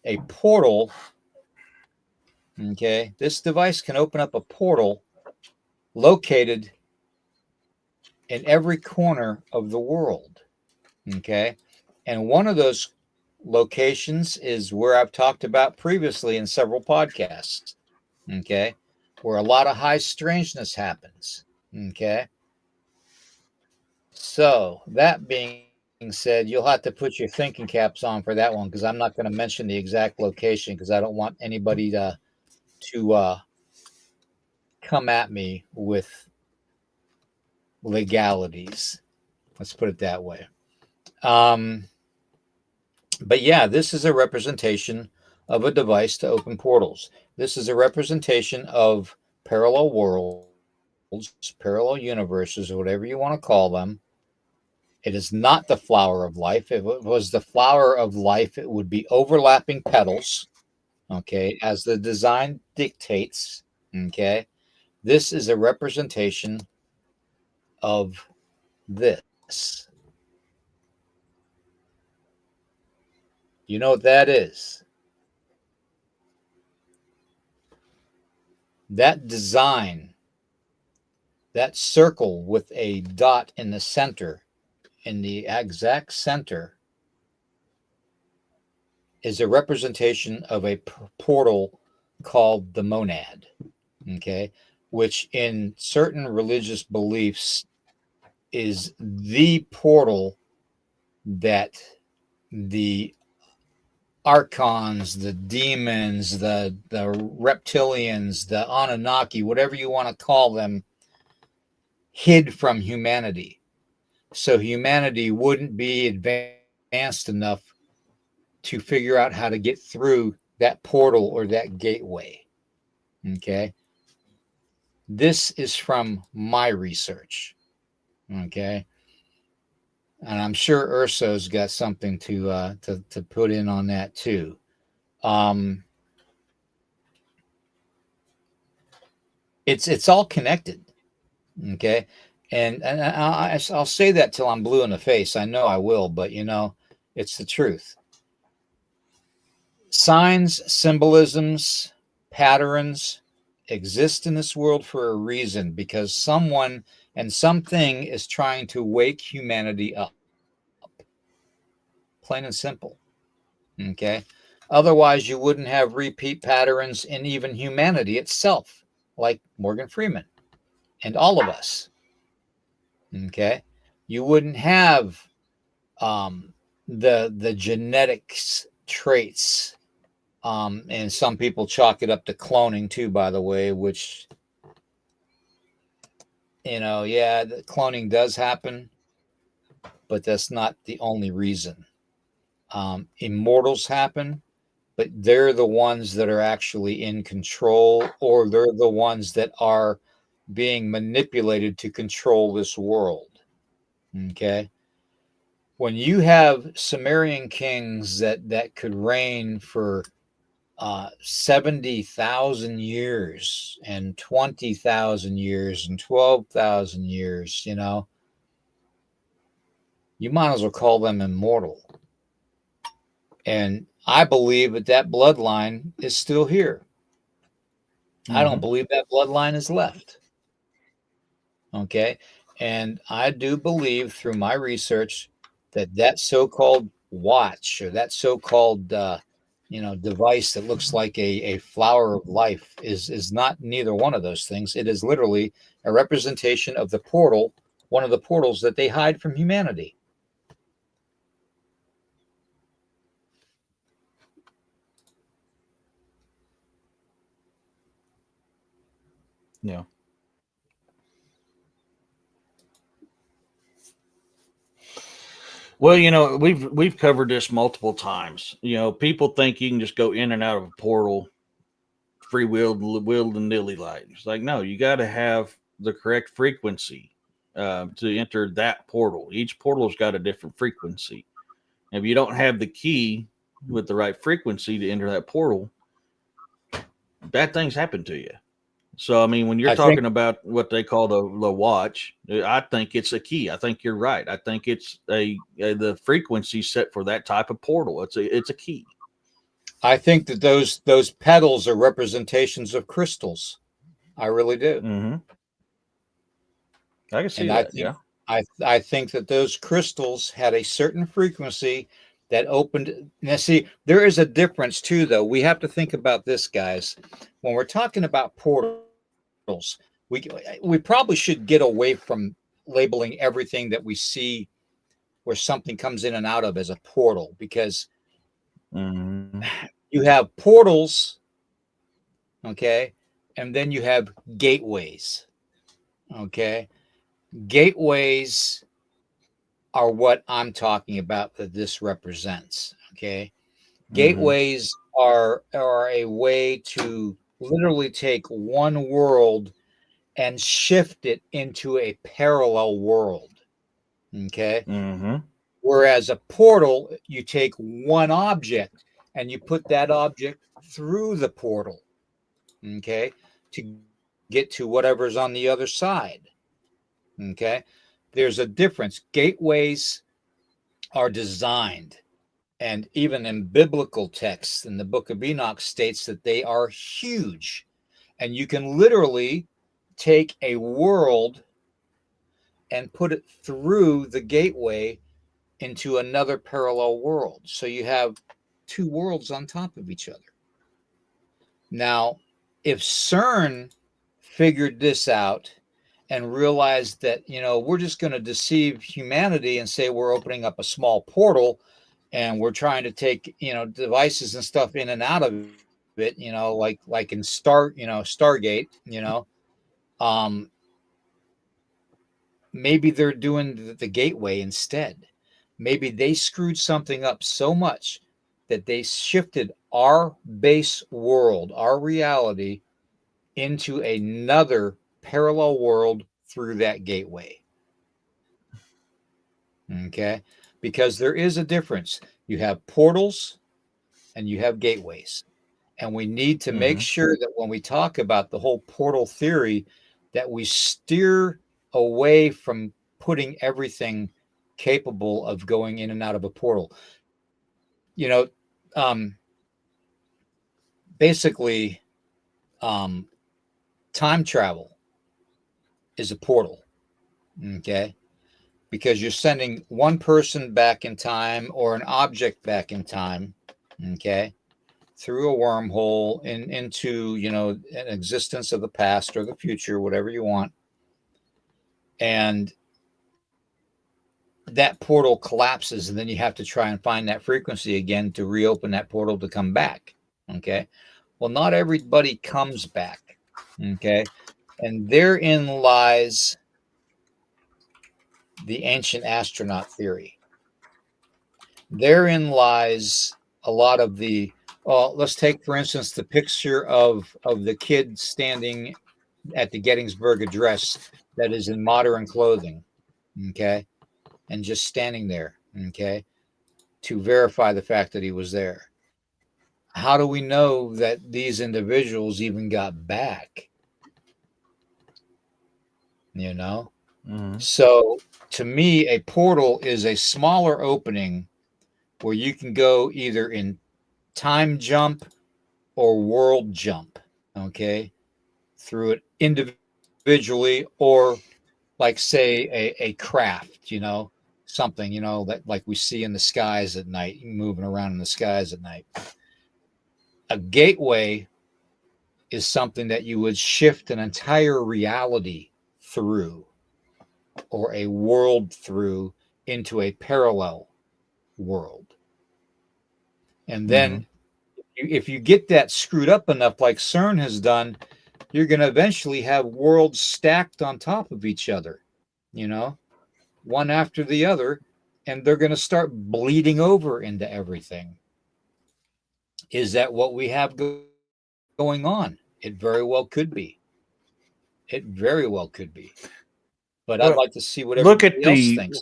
a portal. Okay. This device can open up a portal located in every corner of the world. Okay. And one of those locations is where I've talked about previously in several podcasts. Okay. Where a lot of high strangeness happens. Okay. So, that being said, you'll have to put your thinking caps on for that one because I'm not going to mention the exact location because I don't want anybody to come at me with legalities. Let's put it that way. Um, but yeah, this is a representation of a device to open portals. This is a representation of parallel worlds, parallel universes, or whatever you want to call them. It is not the flower of life. If it was the flower of life, it would be overlapping petals, okay, as the design dictates. Okay. This is a representation of this. You know what that is? That design, that circle with a dot in the center, in the exact center, is a representation of a portal called the monad. Okay. Which in certain religious beliefs is the portal that the archons, the demons, the reptilians, the Anunnaki, whatever you want to call them, hid from humanity. So humanity wouldn't be advanced enough to figure out how to get through that portal or that gateway. Okay. This is from my research. Okay. And I'm sure Urso's got something to put in on that too. Um, it's all connected. Okay. And I'll say that till I'm blue in the face. I know I will, but it's the truth. Signs, symbolisms, patterns exist in this world for a reason because someone and something is trying to wake humanity up. Plain and simple. Okay. Otherwise, you wouldn't have repeat patterns in even humanity itself, like Morgan Freeman and all of us. Okay. You wouldn't have the genetics traits. And some people chalk it up to cloning too, by the way, which, yeah, the cloning does happen, but that's not the only reason. Immortals happen, but they're the ones that are actually in control, or they're the ones that are being manipulated to control this world. Okay. When you have Sumerian kings that could reign for 70,000 years and 20,000 years and 12,000 years, you might as well call them immortal. And I believe that bloodline is still here. I don't believe that bloodline is left. Okay. And I do believe through my research that so-called watch, or that so-called, device that looks like a flower of life is not neither one of those things. It is literally a representation of the portal, one of the portals that they hide from humanity. Yeah. Well, we've covered this multiple times. People think you can just go in and out of a portal, free willed and nilly light. It's like, no, you got to have the correct frequency to enter that portal. Each portal's got a different frequency. If you don't have the key with the right frequency to enter that portal, bad things happen to you. So, I mean, when you're talking about what they call the watch, I think it's a key. I think you're right. I think it's the frequency set for that type of portal. It's a key. I think that those petals are representations of crystals. I really do. Mm-hmm. I can see And that. Yeah. I think that those crystals had a certain frequency that opened. Now, see, there is a difference too, though. We have to think about this, guys. When we're talking about portals, we probably should get away from labeling everything that we see where something comes in and out of as a portal, because you have portals, okay, and then you have gateways, okay. Gateways are what I'm talking about that this represents, okay. Gateways are a way to literally take one world and shift it into a parallel world, okay. Whereas a portal, you take one object and you put that object through the portal, okay, to get to whatever's on the other side, okay. There's a difference. Gateways are designed, and even in biblical texts in the book of Enoch states that they are huge, and you can literally take a world and put it through the gateway into another parallel world. So you have two worlds on top of each other. Now, if CERN figured this out and realized that, we're just going to deceive humanity and say we're opening up a small portal and we're trying to take, devices and stuff in and out of it, like in Stargate, maybe they're doing the gateway instead. Maybe they screwed something up so much that they shifted our base world, our reality, into another parallel world through that gateway. Okay? Because there is a difference. You have portals and you have gateways. And we need to make sure that when we talk about the whole portal theory, that we steer away from putting everything capable of going in and out of a portal. Basically, time travel is a portal, okay? Because you're sending one person back in time or an object back in time, okay, through a wormhole into, an existence of the past or the future, whatever you want. And that portal collapses, and then you have to try and find that frequency again to reopen that portal to come back. Okay. Well, not everybody comes back. Okay. And therein lies the ancient astronaut theory. Therein lies a lot of the, let's take, for instance, the picture of the kid standing at the Gettysburg Address that is in modern clothing, okay, and just standing there, okay, to verify the fact that he was there. How do we know that these individuals even got back? You know? Mm-hmm. So to me, a portal is a smaller opening where you can go either in time jump or world jump, okay, through it individually, or like, say, a craft, something, that like we see in the skies at night, moving around in the skies at night. A gateway is something that you would shift an entire reality through, or a world through, into a parallel world. And then if you get that screwed up enough, like CERN has done, you're going to eventually have worlds stacked on top of each other, one after the other, and they're going to start bleeding over into everything. Is that what we have going on? It very well could be. It very well could be. But I'd like to see what everybody else thinks.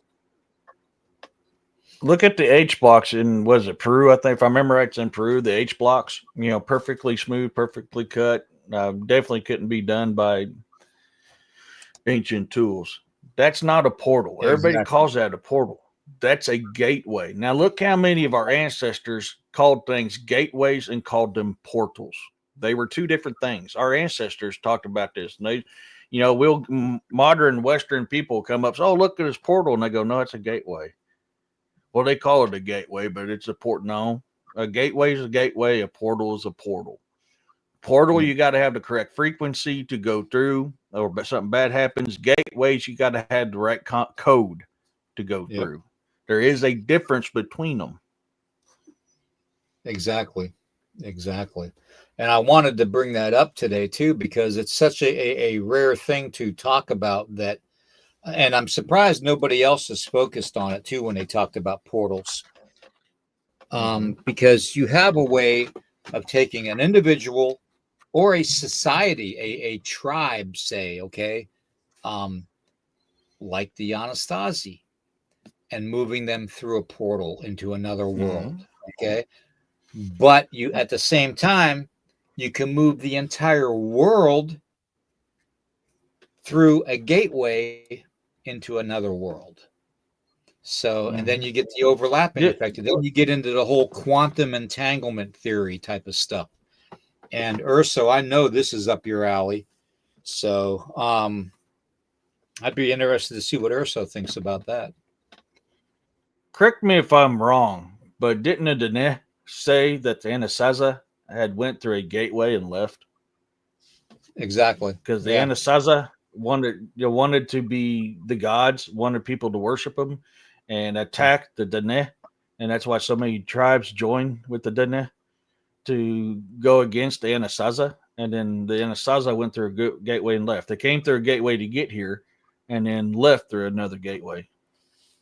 Look at the H blocks in, was it Peru? I think, if I remember right, it's in Peru. The H blocks, perfectly smooth, perfectly cut. Definitely couldn't be done by ancient tools. That's not a portal. Exactly. Everybody calls that a portal. That's a gateway. Now look how many of our ancestors called things gateways and called them portals. They were two different things. Our ancestors talked about this. And they, modern Western people come up, say, oh, look at this portal. And they go, no, it's a gateway. Well, they call it a gateway, but it's a port. No, a gateway is a gateway. A portal is a portal. Portal, you got to have the correct frequency to go through, or something bad happens. Gateways, you got to have the right code to go through. There is a difference between them. Exactly. And I wanted to bring that up today too, because it's such a rare thing to talk about, that, and I'm surprised nobody else has focused on it too when they talked about portals. Because you have a way of taking an individual or a society, a tribe, say, okay, like the Anastasi, and moving them through a portal into another world, okay? But you, at the same time, you can move the entire world through a gateway into another world. So, and then you get the overlapping effect, and then you get into the whole quantum entanglement theory type of stuff. And Urso, I know this is up your alley. So I'd be interested to see what Urso thinks about that. Correct me if I'm wrong, but didn't the Dene say that the Anasazi had went through a gateway and left? Exactly. Because the Anasazi wanted to be the gods, wanted people to worship them, and attacked the Dene. And that's why so many tribes joined with the Dene to go against the Anasazi. And then the Anasazi went through a gateway and left. They came through a gateway to get here, and then left through another gateway.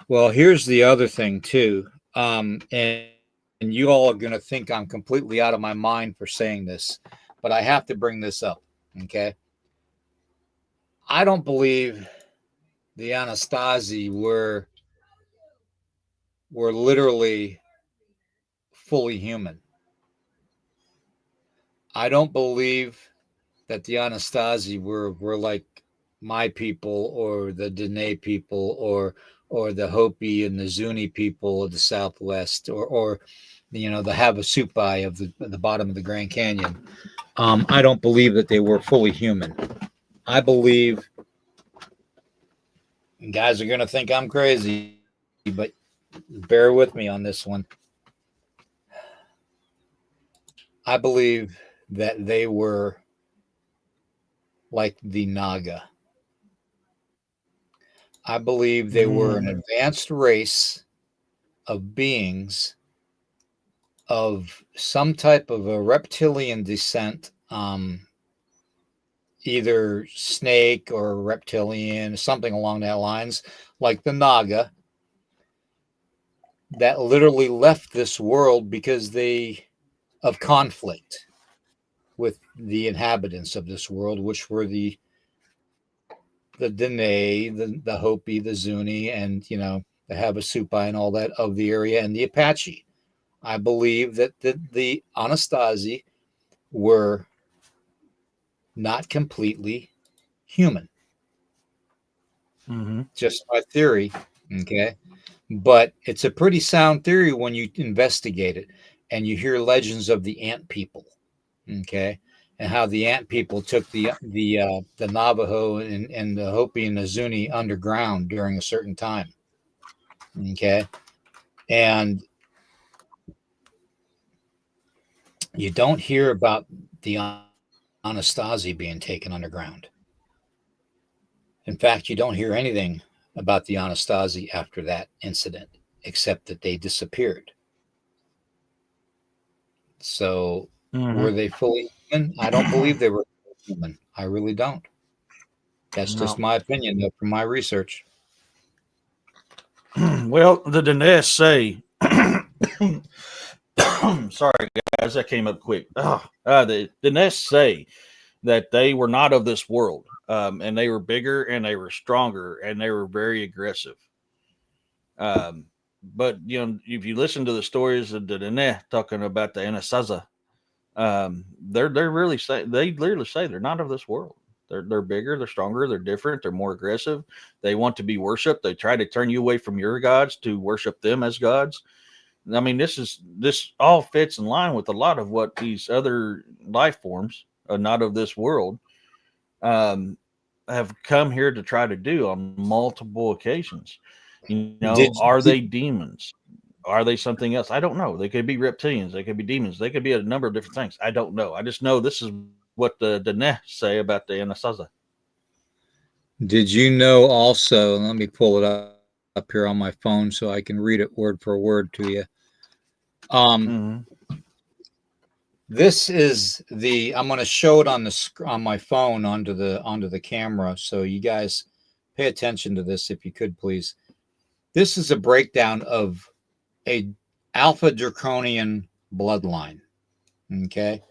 Well, here's the other thing too, and you all are going to think I'm completely out of my mind for saying this, but I have to bring this up. Okay, I don't believe the Anastasi were literally fully human. I don't believe that the Anastasi were like my people, or the Dene people, or the Hopi and the Zuni people of the Southwest, or the Havasupai of the bottom of the Grand Canyon. I don't believe that they were fully human. I believe, and guys are going to think I'm crazy, but bear with me on this one. I believe that they were like the Naga. I believe they were an advanced race of beings of some type of a reptilian descent, either snake or reptilian, something along that lines, like the Naga, that literally left this world because of conflict with the inhabitants of this world, which were the Dene, the Hopi, the Zuni, and the Havasupai and all that of the area, and the Apache. I believe that the Anasazi were not completely human. Just my theory, okay? But it's a pretty sound theory when you investigate it and you hear legends of the ant people, okay? And how the ant people took the Navajo and the Hopi and the Zuni underground during a certain time, okay? And you don't hear about the Anasazi being taken underground. In fact, you don't hear anything about the Anasazi after that incident, except that they disappeared. So were they fully human? I don't believe they were human. I really don't. That's just my opinion, though, from my research. Well, the Dinesh say, sorry guys, that came up quick. The Dinesh say that they were not of this world, and they were bigger and they were stronger and they were very aggressive. But if you listen to the stories of the Dinesh talking about the Anasazi, they literally say they're not of this world. They're bigger, they're stronger, they're different, they're more aggressive. They want to be worshipped. They try to turn you away from your gods to worship them as gods. I mean, this all fits in line with a lot of what these other life forms, not of this world, have come here to try to do on multiple occasions. Are they demons? Are they something else? I don't know. They could be reptilians. They could be demons. They could be a number of different things. I don't know. I just know this is what the Dinesh say about the Anasazi. Did you know also, let me pull it up here on my phone so I can read it word for word to you. This is I'm going to show it on my phone onto the camera, so you guys pay attention to this if you could, please. This is a breakdown of a Alpha Draconian bloodline, okay?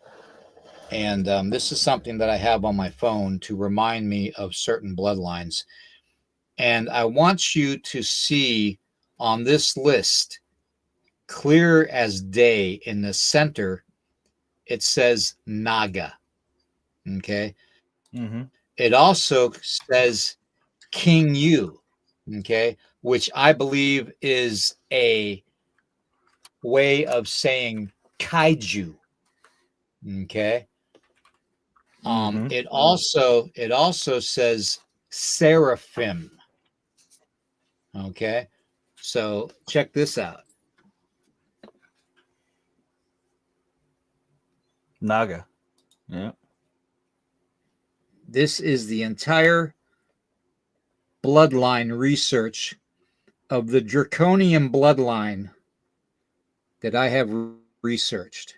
And this is something that I have on my phone to remind me of certain bloodlines. And I want you to see on this list, clear as day, in the center, it says Naga. Okay. It also says King Yu. Okay. Which I believe is a way of saying kaiju. Okay. It also says seraphim. Okay. So check this out. Naga. Yeah. This is the entire bloodline research of the draconian bloodline that I have researched.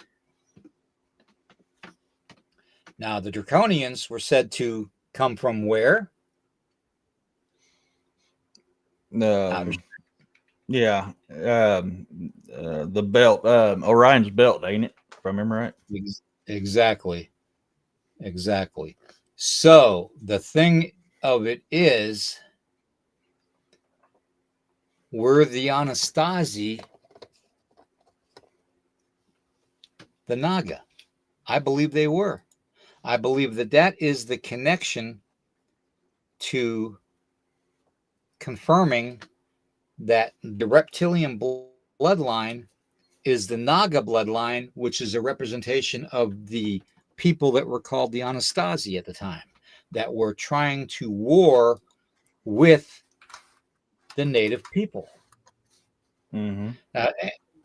Now, the draconians were said to come from where? Yeah. The belt, Orion's belt, ain't it? If I remember right. Exactly. So the thing of it is, were the Anasazi the Naga? I believe they were. I believe that is the connection to confirming that the reptilian bloodline is the Naga bloodline, which is a representation of the people that were called the Anasazi at the time, that were trying to war with the native people.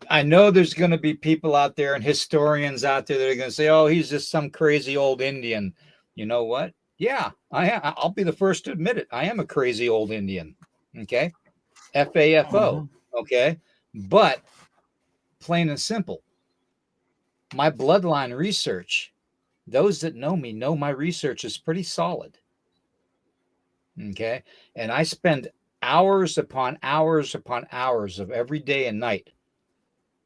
I know there's going to be people out there and historians out there that are going to say, oh, he's just some crazy old Indian. You know what? Yeah, I'll be the first to admit it. I am a crazy old Indian. Okay. FAFO. Okay. But plain and simple, my bloodline research, those that know me know my research is pretty solid. Okay. And I spend hours upon hours upon hours of every day and night.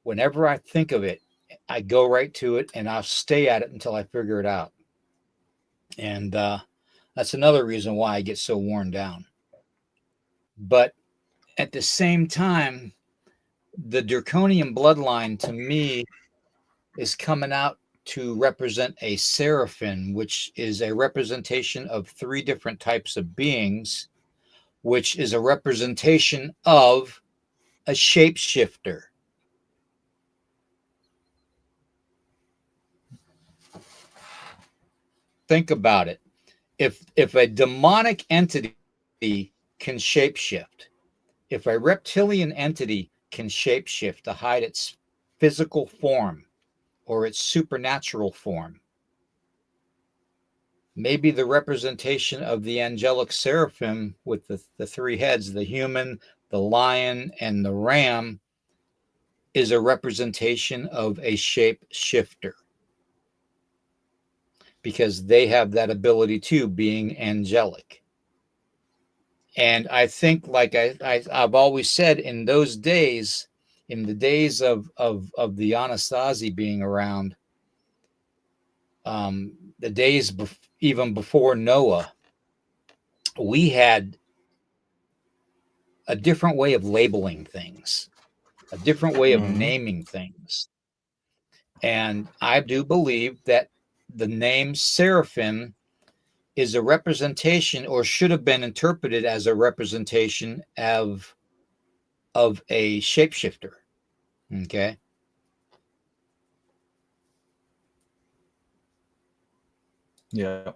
Whenever I think of it, I go right to it and I'll stay at it until I figure it out. And that's another reason why I get so worn down. But at the same time, the draconian bloodline to me is coming out to represent a seraphim, which is a representation of three different types of beings, which is a representation of a shapeshifter. Think about it. If a demonic entity can shapeshift, if a reptilian entity can shapeshift to hide its physical form or its supernatural form, maybe the representation of the angelic seraphim with the three heads, the human, the lion, and the ram, is a representation of a shapeshifter, because they have that ability too, being angelic. And I think, like I've always said, in those days, in the days of the Anasazi being around, the days even before Noah, we had a different way of labeling things, a different way of naming things. And I do believe that the name seraphim is a representation, or should have been interpreted as a representation of a shapeshifter. Okay. Yeah.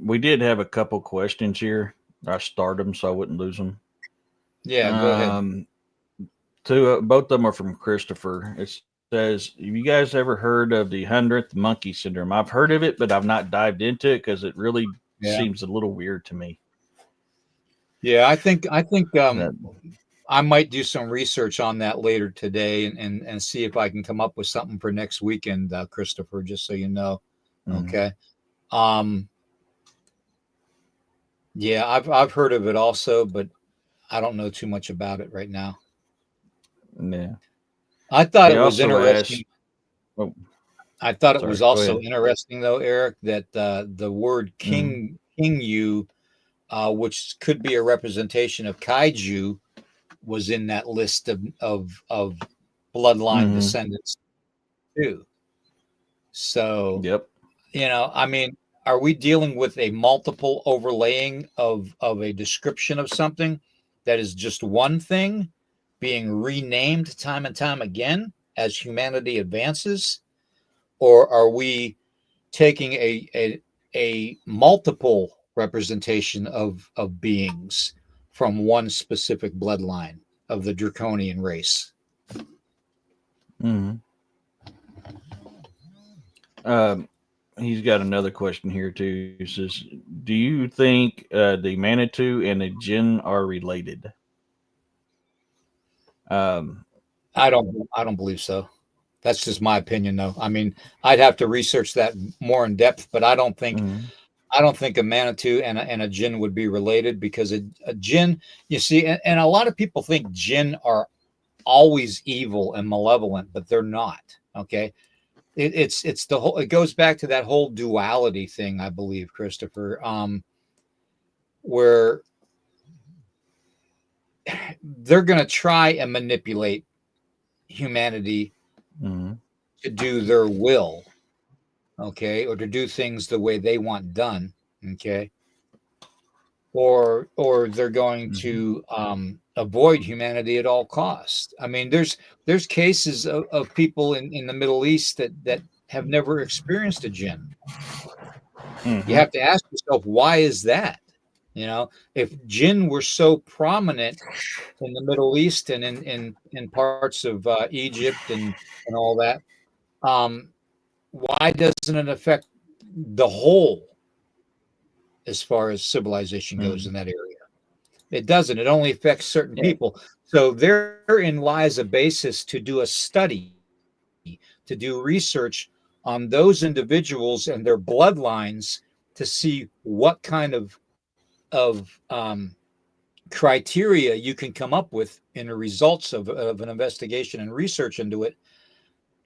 We did have a couple questions here. I started them so I wouldn't lose them. Yeah, go ahead. Both of them are from Christopher. It says, "Have you guys ever heard of the 100th monkey syndrome?" I've heard of it, but I've not dived into it because it really seems a little weird to me. Yeah, I think I might do some research on that later today and see if I can come up with something for next weekend, Christopher, just so you know. Okay. Yeah, I've heard of it also, but I don't know too much about it right now. Yeah. I thought it was interesting. I thought it was Sorry, also interesting, though, Eric, that the word King Yu, which could be a representation of kaiju, was in that list of bloodline descendants too. So, yep. you know, I mean, are we dealing with a multiple overlaying of a description of something that is just one thing being renamed time and time again as humanity advances? Or are we taking a multiple representation of beings from one specific bloodline of the draconian race? He's got another question here too. He says, "Do you think the Manitou and the Jinn are related?" I don't believe so. That's just my opinion, though. I mean, I'd have to research that more in depth, but I don't think a Manitou and a Jinn would be related, because a Jinn, you see, and a lot of people think Jinn are always evil and malevolent, but they're not. Okay. It's the whole, it goes back to that whole duality thing, I believe, Christopher, where they're going to try and manipulate humanity to do their will, okay, or to do things the way they want done, okay, or they're going to avoid humanity at all costs. I mean, there's cases of people in the Middle East that have never experienced a jinn. You have to ask yourself, why is that? You know, if jinn were so prominent in the Middle East and in parts of Egypt and all that, why doesn't it affect the whole as far as civilization goes in that area. It doesn't. It only affects certain people. So therein lies a basis to do a study, to do research on those individuals and their bloodlines to see what kind of criteria you can come up with in the results of an investigation and research into it,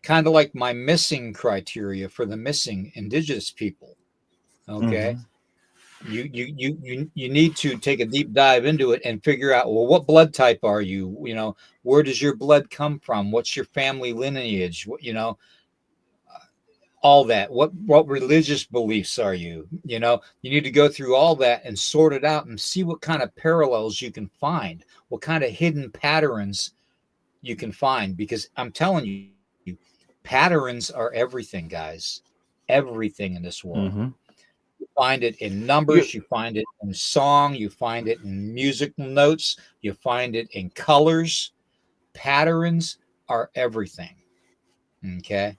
kind of like my missing criteria for the missing indigenous people. Okay. You need to take a deep dive into it and figure out, well, what blood type are you? Where does your blood come from? What's your family lineage? All that. What religious beliefs are you? You need to go through all that and sort it out and see what kind of parallels you can find, what kind of hidden patterns you can find, because I'm telling you, patterns are everything, guys. Everything in this world. You find it in numbers, you find it in song, you find it in musical notes, you find it in colors. Patterns are everything. Okay.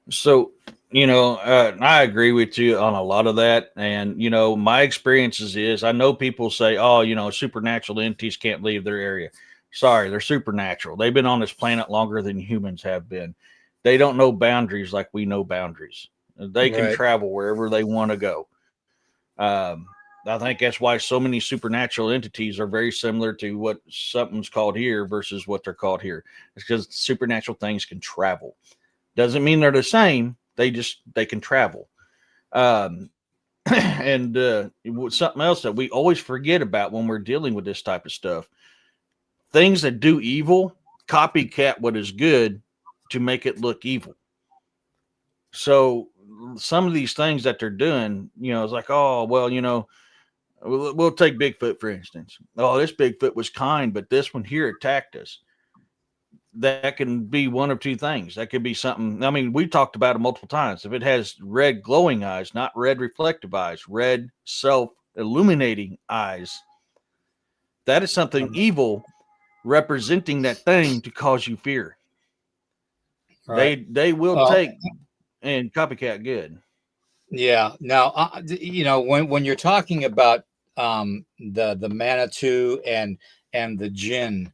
So, I agree with you on a lot of that. And, my experiences is I know people say, oh, supernatural entities can't leave their area. Sorry, they're supernatural. They've been on this planet longer than humans have been. They don't know boundaries like we know boundaries. They can travel wherever they want to go. I think that's why so many supernatural entities are very similar to what something's called here versus what they're called here. It's because supernatural things can travel. Doesn't mean they're the same. They can travel. And something else that we always forget about when we're dealing with this type of stuff, things that do evil copycat what is good to make it look evil. So some of these things that they're doing, it's like, oh, well, we'll take Bigfoot, for instance. Oh, this Bigfoot was kind, but this one here attacked us. That can be one of two things. That could be something. I mean, we talked about it multiple times. If it has red glowing eyes, not red reflective eyes, red self-illuminating eyes, that is something evil representing that thing to cause you fear. Right. They will take and copycat good. Yeah. Now, when you're talking about the Manitou and the Jinn,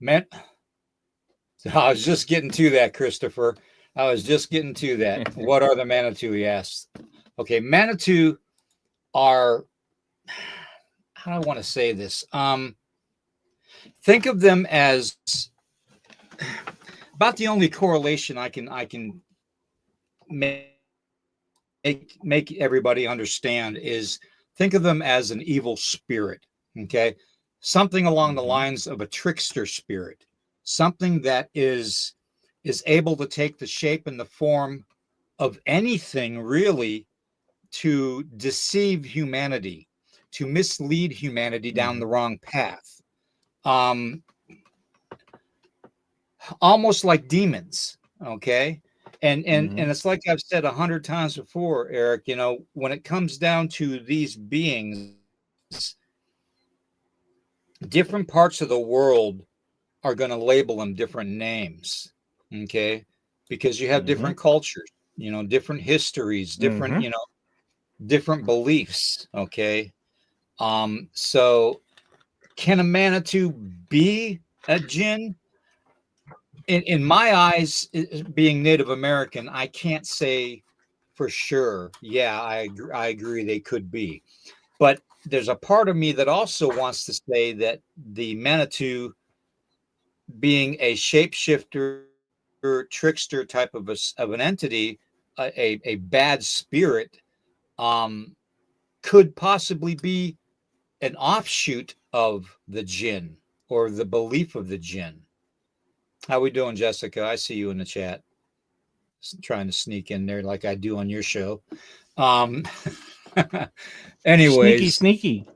man, I was just getting to that, Christopher. I was just getting to that. What are the Manitou? He asked. Okay, Manitou are, how do I want to say this? Think of them as about the only correlation I can make everybody understand is think of them as an evil spirit. Okay, something along the lines of a trickster spirit, something that is able to take the shape and the form of anything really to deceive humanity, to mislead humanity down the wrong path. Almost like demons. Okay. And it's like I've said 100 times before, Eric, when it comes down to these beings, different parts of the world are going to label them different names. Okay. Because you have different cultures, different histories, different, different beliefs. Okay. So can a Manitou be a Jinn? In my eyes, being Native American, I can't say for sure. Yeah, I agree they could be. But there's a part of me that also wants to say that the Manitou, being a shapeshifter, trickster type of an entity, a bad spirit, could possibly be an offshoot of the Jinn or the belief of the Jinn. How we doing, Jessica? I see you in the chat. Trying to sneak in there like I do on your show. Anyways, sneaky.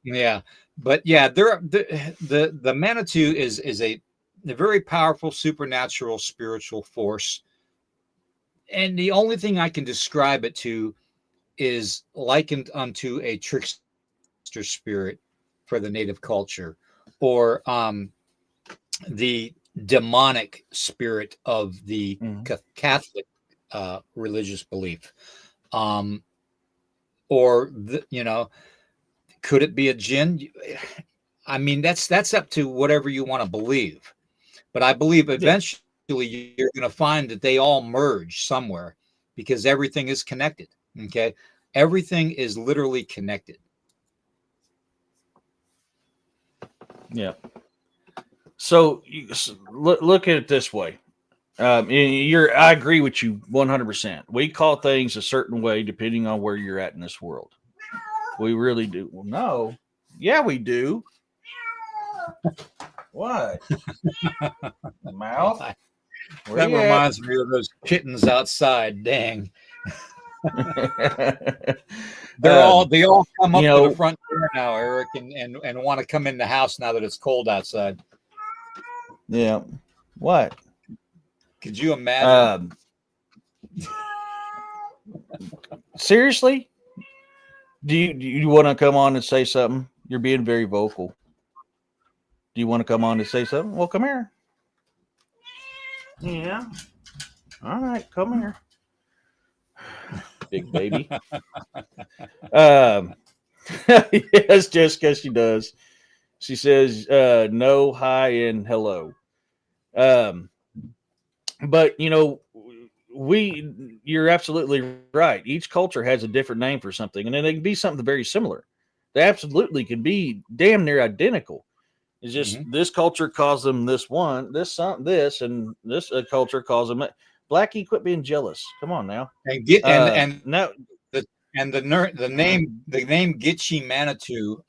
Yeah, but yeah, the Manitou is a very powerful supernatural spiritual force, and the only thing I can describe it to is likened unto a trickster spirit for the native culture, or the demonic spirit of the Catholic religious belief. Or could it be a jinn? I mean, that's up to whatever you want to believe. But I believe eventually you're going to find that they all merge somewhere because everything is connected. Okay, everything is literally connected. Yeah. So look at it this way. I agree with you 100%. We call things a certain way depending on where you're at in this world. We really do. Well, no. Yeah, we do. What? Mouth? That reminds me of those kittens outside. Dang. They all come up to the front door now, Eric, and want to come in the house now that it's cold outside. Yeah. What? Could you imagine? Seriously? Do you want to come on and say something? You're being very vocal. Do you want to come on and say something? Well, come here. Yeah. All right, come here. Big baby. Yes, Jessica, she does. She says no, hi, and hello. But you're absolutely right. Each culture has a different name for something, and then they can be something very similar. They absolutely can be damn near identical. It's just this culture calls them this one, this, and this culture calls them that. Blackie, quit being jealous. Come on now. And the name Gitche Manitou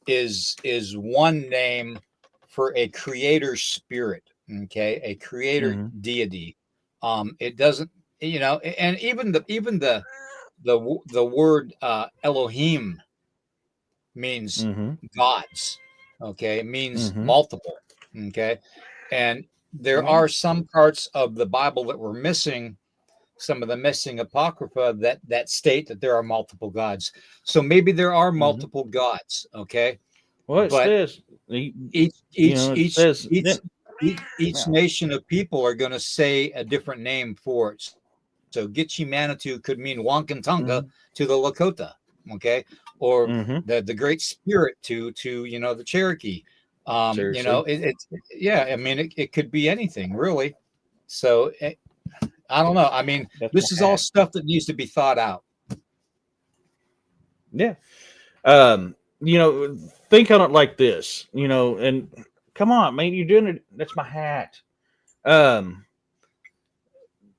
is one name for a creator spirit. Okay, a creator deity. It doesn't, and even the word Elohim means gods. Okay, it means multiple. Okay, and there are some parts of the Bible that were missing, some of the missing apocrypha that state that there are multiple gods. So maybe there are multiple gods. Okay, well, it's this. Each nation of people are going to say a different name for it. So Gitche Manitou could mean Wankantunga to the Lakota, okay, or the Great Spirit to the Cherokee. I mean, it could be anything really. So I don't know. I mean, this is all stuff that needs to be thought out. Yeah. Think on it like this, and come on, man, you're doing it. That's my hat.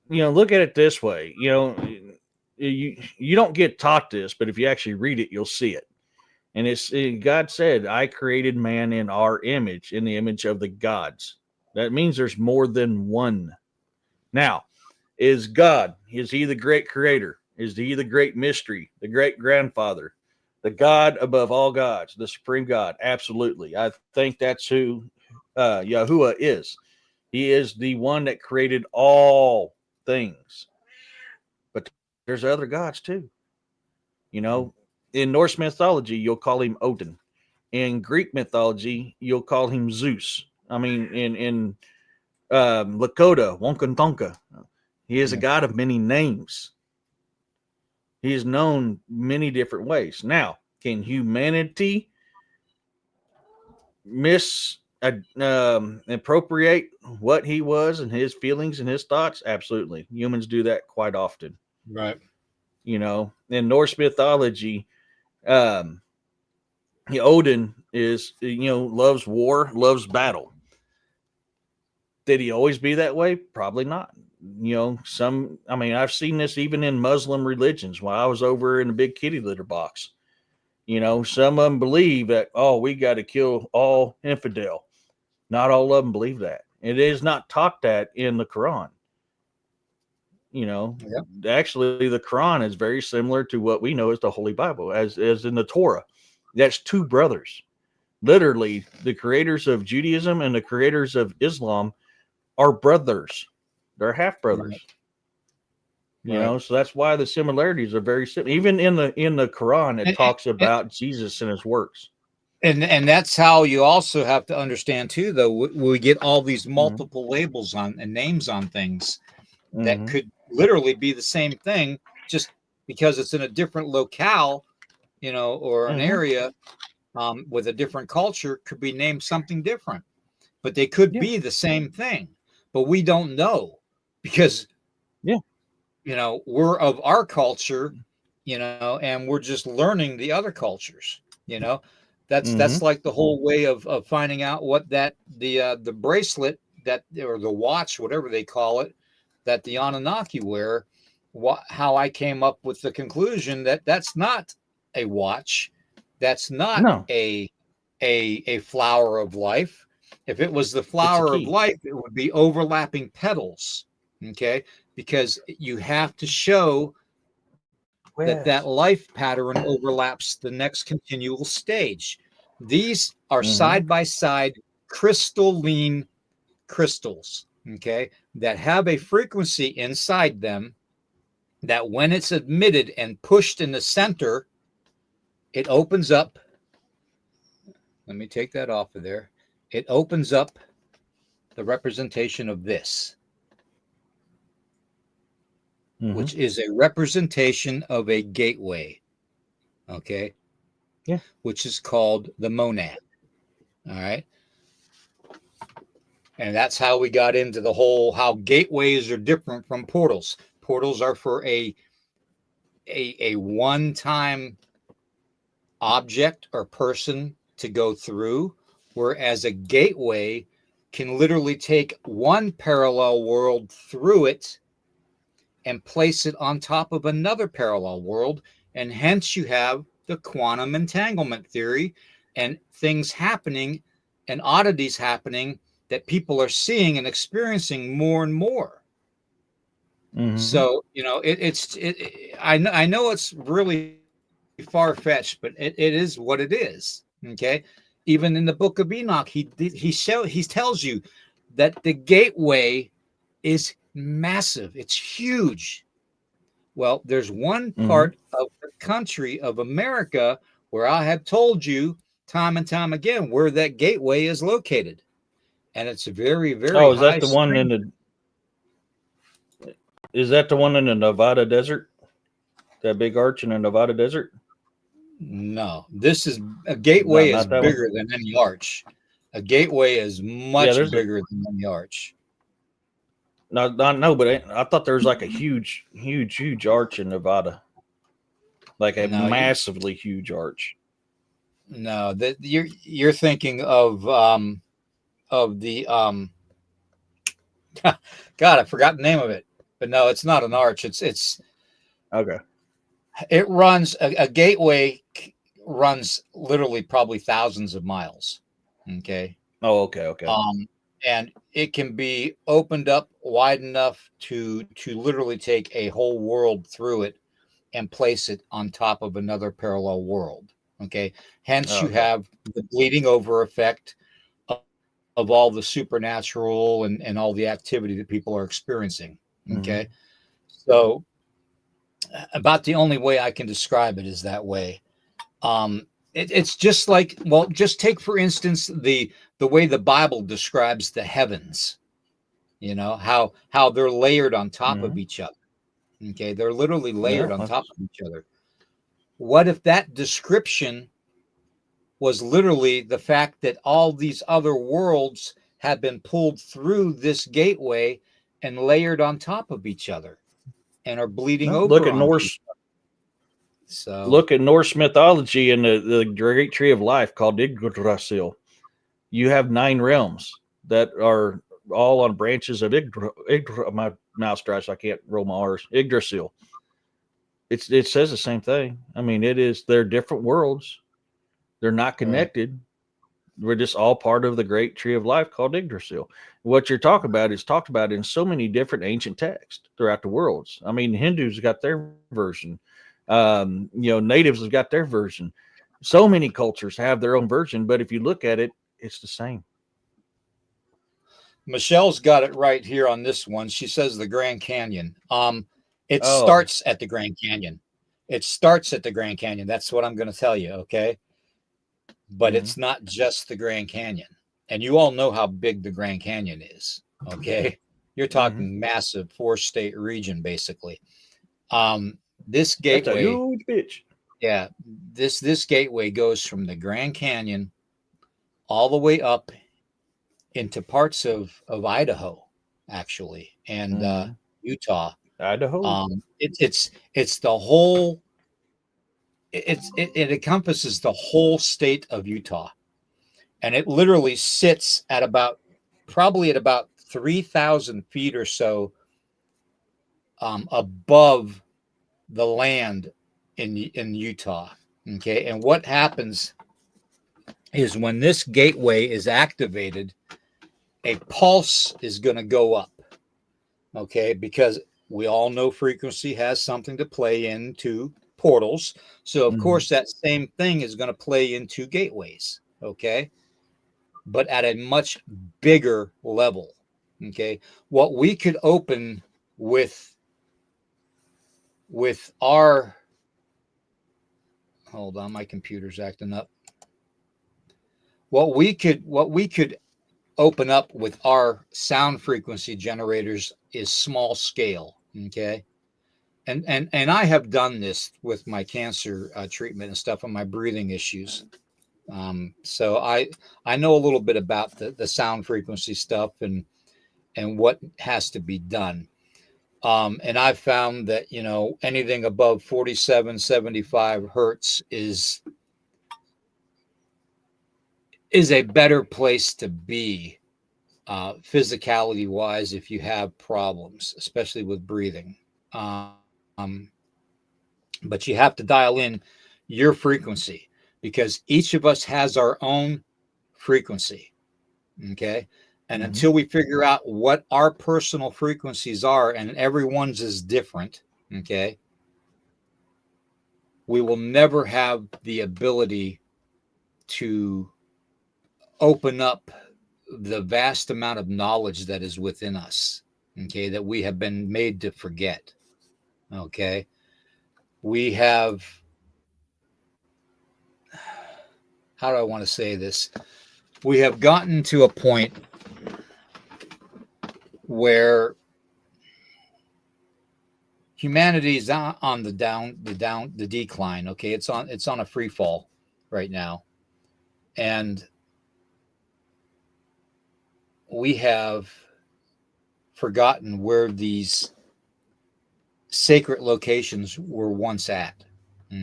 Look at it this way. You don't get taught this, but if you actually read it, you'll see it. And God said, I created man in our image, in the image of the gods. That means there's more than one. Now, is he the great creator? Is he the great mystery, the great grandfather, the God above all gods, the supreme God? Absolutely. I think that's who Yahuwah is. He is the one that created all things. But there's other gods too. In Norse mythology, you'll call him Odin. In Greek mythology, you'll call him Zeus. I mean, in Lakota, Wankantonka, he is a god of many names. He is known many different ways. Now, can humanity appropriate what he was and his feelings and his thoughts? Absolutely. Humans do that quite often. Right. In Norse mythology, Odin is, loves war, loves battle. Did he always be that way? Probably not. I've seen this even in Muslim religions while I was over in a big kitty litter box. Some of them believe that, we got to kill all infidel. Not all of them believe that. It is not taught that in the Quran. Actually, the Quran is very similar to what we know as the Holy Bible, as in the Torah. That's two brothers. Literally, the creators of Judaism and the creators of Islam are brothers. They're half brothers. Right. So that's why the similarities are very similar. Even in the Quran, it talks about Jesus and his works. And that's how you also have to understand too, though, we get all these multiple labels on and names on things. that could literally be the same thing, just because it's in a different locale, or an area with a different culture, could be named something different. But they could be the same thing. But we don't know because, we're of our culture, and we're just learning the other cultures, That's like the whole way of finding out what that the bracelet that, or the watch, whatever they call it, that the Anunnaki wear. How I came up with the conclusion that that's not a watch, that's not a flower of life. If it was the flower of life, it would be overlapping petals. Okay, because you have to show that life pattern overlaps the next continual stage. These are side by side crystalline crystals, okay, that have a frequency inside them that when it's admitted and pushed in the center, it opens up. Let me take that off of there. It opens up the representation of this, which is a representation of a gateway, okay? Yeah. Which is called the monad, all right? And that's how we got into the whole how gateways are different from portals. Portals are for a one-time object or person to go through, whereas a gateway can literally take one parallel world through it and place it on top of another parallel world, and hence you have the quantum entanglement theory and things happening and oddities happening that people are seeing and experiencing more and more. So, I know it's really far-fetched, but it is what it is. Okay. Even in the book of Enoch, he tells you that the gateway is massive. It's huge. Well, there's one part of the country of America where I have told you time and time again where that gateway is located. And it's a very, very is that the one in the Is that the one in the Nevada desert? That big arch in the Nevada desert? No, this is a gateway is bigger than any arch. A gateway is much bigger than any arch. No, but I thought there was like a huge arch in Nevada, like a massively huge arch. No, that you're thinking of the God, I forgot the name of it. But no, it's not an arch. It's okay. It runs a gateway runs literally probably thousands of miles. Okay. Oh, okay. And it can be opened up wide enough to literally take a whole world through it and place it on top of another parallel world. Okay. Hence, you have the bleeding over effect of all the supernatural and all the activity that people are experiencing. Okay. So about the only way I can describe it is that way. It's just like, well, just take, for instance, the way the Bible describes the heavens, how they're layered on top of each other. Okay. They're literally layered on top of each other. What if that description was literally the fact that all these other worlds have been pulled through this gateway and layered on top of each other and are bleeding over? Look at Norse. So look at Norse mythology and the great tree of life called Yggdrasil. You have 9 realms that are all on branches of my mouth dry, so I can't roll my R's. Yggdrasil. It says the same thing. I mean, they're different worlds. They're not connected. Right. We're just all part of the great tree of life called Yggdrasil. What you're talking about is talked about in so many different ancient texts throughout the worlds. I mean, Hindus got their version. Natives have got their version. So many cultures have their own version, but if you look at it, it's the same. Michelle's got it right here on this one. She says the Grand Canyon. It starts at the Grand Canyon. It starts at the Grand Canyon. That's what I'm going to tell you. Okay. But it's not just the Grand Canyon. And you all know how big the Grand Canyon is. Okay. You're talking massive 4-state region, basically. This That's a gateway, huge bitch. yeah, this gateway goes from the Grand Canyon all the way up into parts of Idaho, actually, and Utah. Idaho. It's the whole. It encompasses the whole state of Utah, and it literally sits at probably at about 3,000 feet or so above the land in Utah. Okay, and what happens is when this gateway is activated, a pulse is going to go up. Okay, because we all know frequency has something to play into portals. So of course that same thing is going to play into gateways. Okay, but at a much bigger level. Okay, what we could open with our, hold on, my computer's acting up. What we could open up with our sound frequency generators is small scale. Okay, and I have done this with my cancer treatment and stuff and my breathing issues. So I know a little bit about the sound frequency stuff and what has to be done. And I've found that, anything above 47, 75 hertz is a better place to be, physicality wise, if you have problems, especially with breathing. But you have to dial in your frequency because each of us has our own frequency. Okay. And until we figure out what our personal frequencies are, and everyone's is different, okay, we will never have the ability to open up the vast amount of knowledge that is within us, okay, that we have been made to forget. Okay. We have, how do I want to say this? We have gotten to a point where humanity is on the decline. Okay, it's on a free fall right now, and we have forgotten where these sacred locations were once at.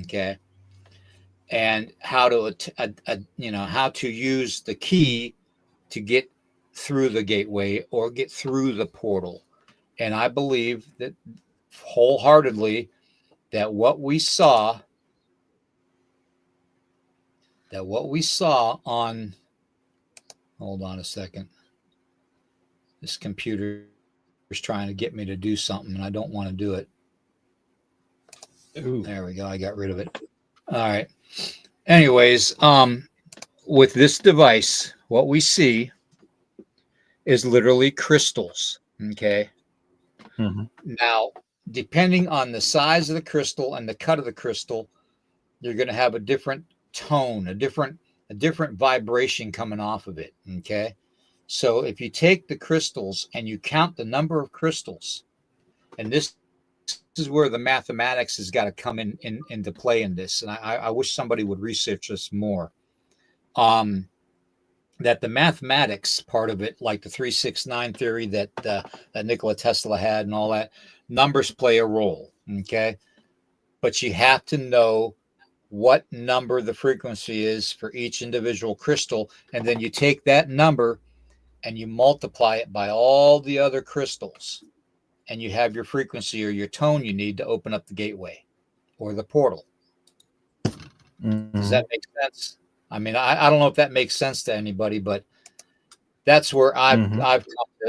Okay, and how to use the key to get through the gateway or get through the portal. And I believe that wholeheartedly that what we saw on, hold on a second, this computer is trying to get me to do something and I don't want to do it. Ooh. There we go, I got rid of it. All right, anyways, with this device, what we see is literally crystals. Okay. Now, depending on the size of the crystal and the cut of the crystal, you're going to have a different tone, a different vibration coming off of it. Okay. So if you take the crystals and you count the number of crystals, and this is where the mathematics has got to come into play in this. And I wish somebody would research this more. That the mathematics part of it, like the 369 theory that Nikola Tesla had and all that, numbers play a role. Okay. But you have to know what number the frequency is for each individual crystal. And then you take that number and you multiply it by all the other crystals. And you have your frequency or your tone you need to open up the gateway or the portal. Does that make sense? I mean, I don't know if that makes sense to anybody, but that's where I've come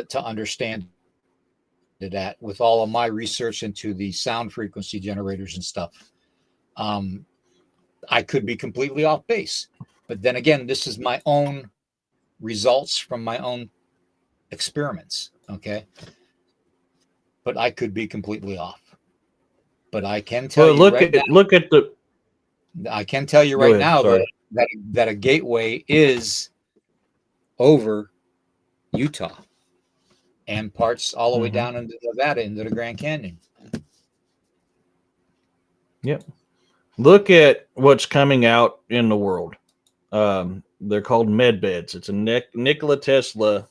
to understand it at with all of my research into the sound frequency generators and stuff. I could be completely off base, but then again, this is my own results from my own experiments. Okay. But I could be completely off. But I can tell I can tell you right now that a gateway is over Utah. and parts all the way down into Nevada, into the Grand Canyon. Yep. Look at what's coming out in the world. They're called med beds. It's a Nikola Tesla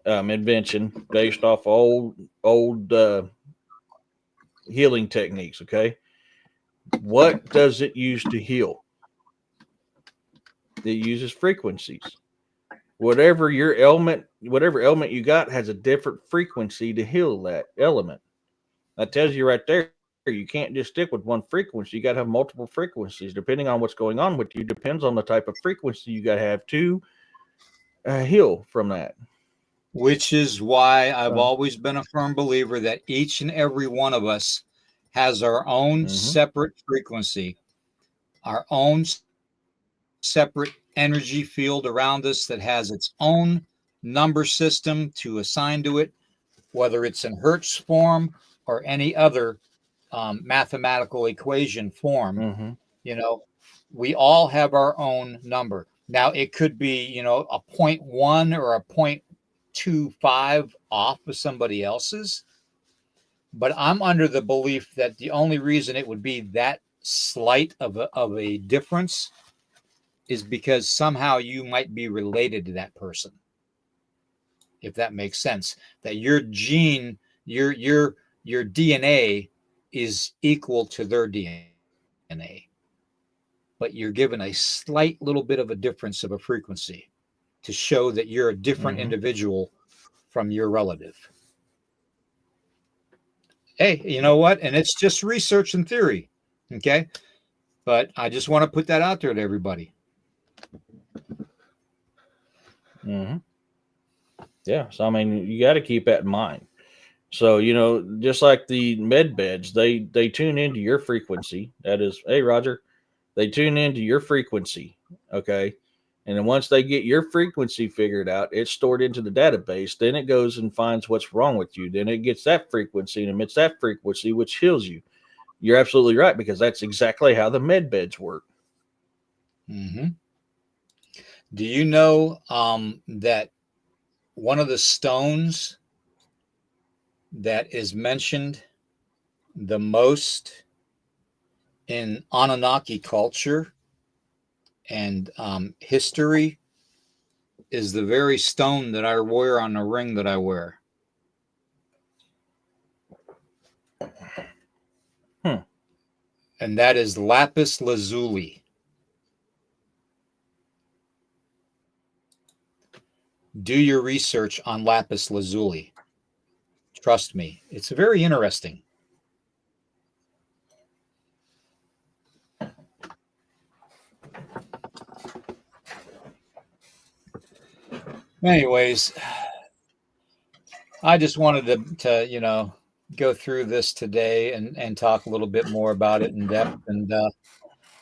invention based off old healing techniques. Okay, what does it use to heal? It uses frequencies. Whatever ailment you got has a different frequency to heal that element. That tells you right there. You can't just stick with one frequency. You got to have multiple frequencies. Depending on what's going on with you, depends on the type of frequency you got to have to heal from that. Which is why I've always been a firm believer that each and every one of us has our own separate frequency, our own separate energy field around us that has its own number system to assign to it, whether it's in Hertz form or any other mathematical equation form. We all have our own number. Now it could be, a 0.1 or a 0.25 off of somebody else's, but I'm under the belief that the only reason it would be that slight of a difference is because somehow you might be related to that person, if that makes sense. That your gene, your DNA is equal to their DNA, but you're given a slight little bit of a difference of a frequency to show that you're a different individual from your relative. Hey, you know what? And it's just research and theory, okay? But I just want to put that out there to everybody. Yeah, so I mean, you got to keep that in mind. So, just like the med beds, they tune into your frequency. That is, hey, Roger, they tune into your frequency. Okay. And then once they get your frequency figured out, it's stored into the database. Then it goes and finds what's wrong with you. Then it gets that frequency and emits that frequency, which heals you. You're absolutely right, because that's exactly how the med beds work. Do you know that one of the stones that is mentioned the most in Anunnaki culture and history is the very stone that I wear on the ring that I wear? And that is lapis lazuli. Do your research on lapis lazuli. Trust me, it's very interesting. Anyways, I just wanted to go through this today and talk a little bit more about it in depth and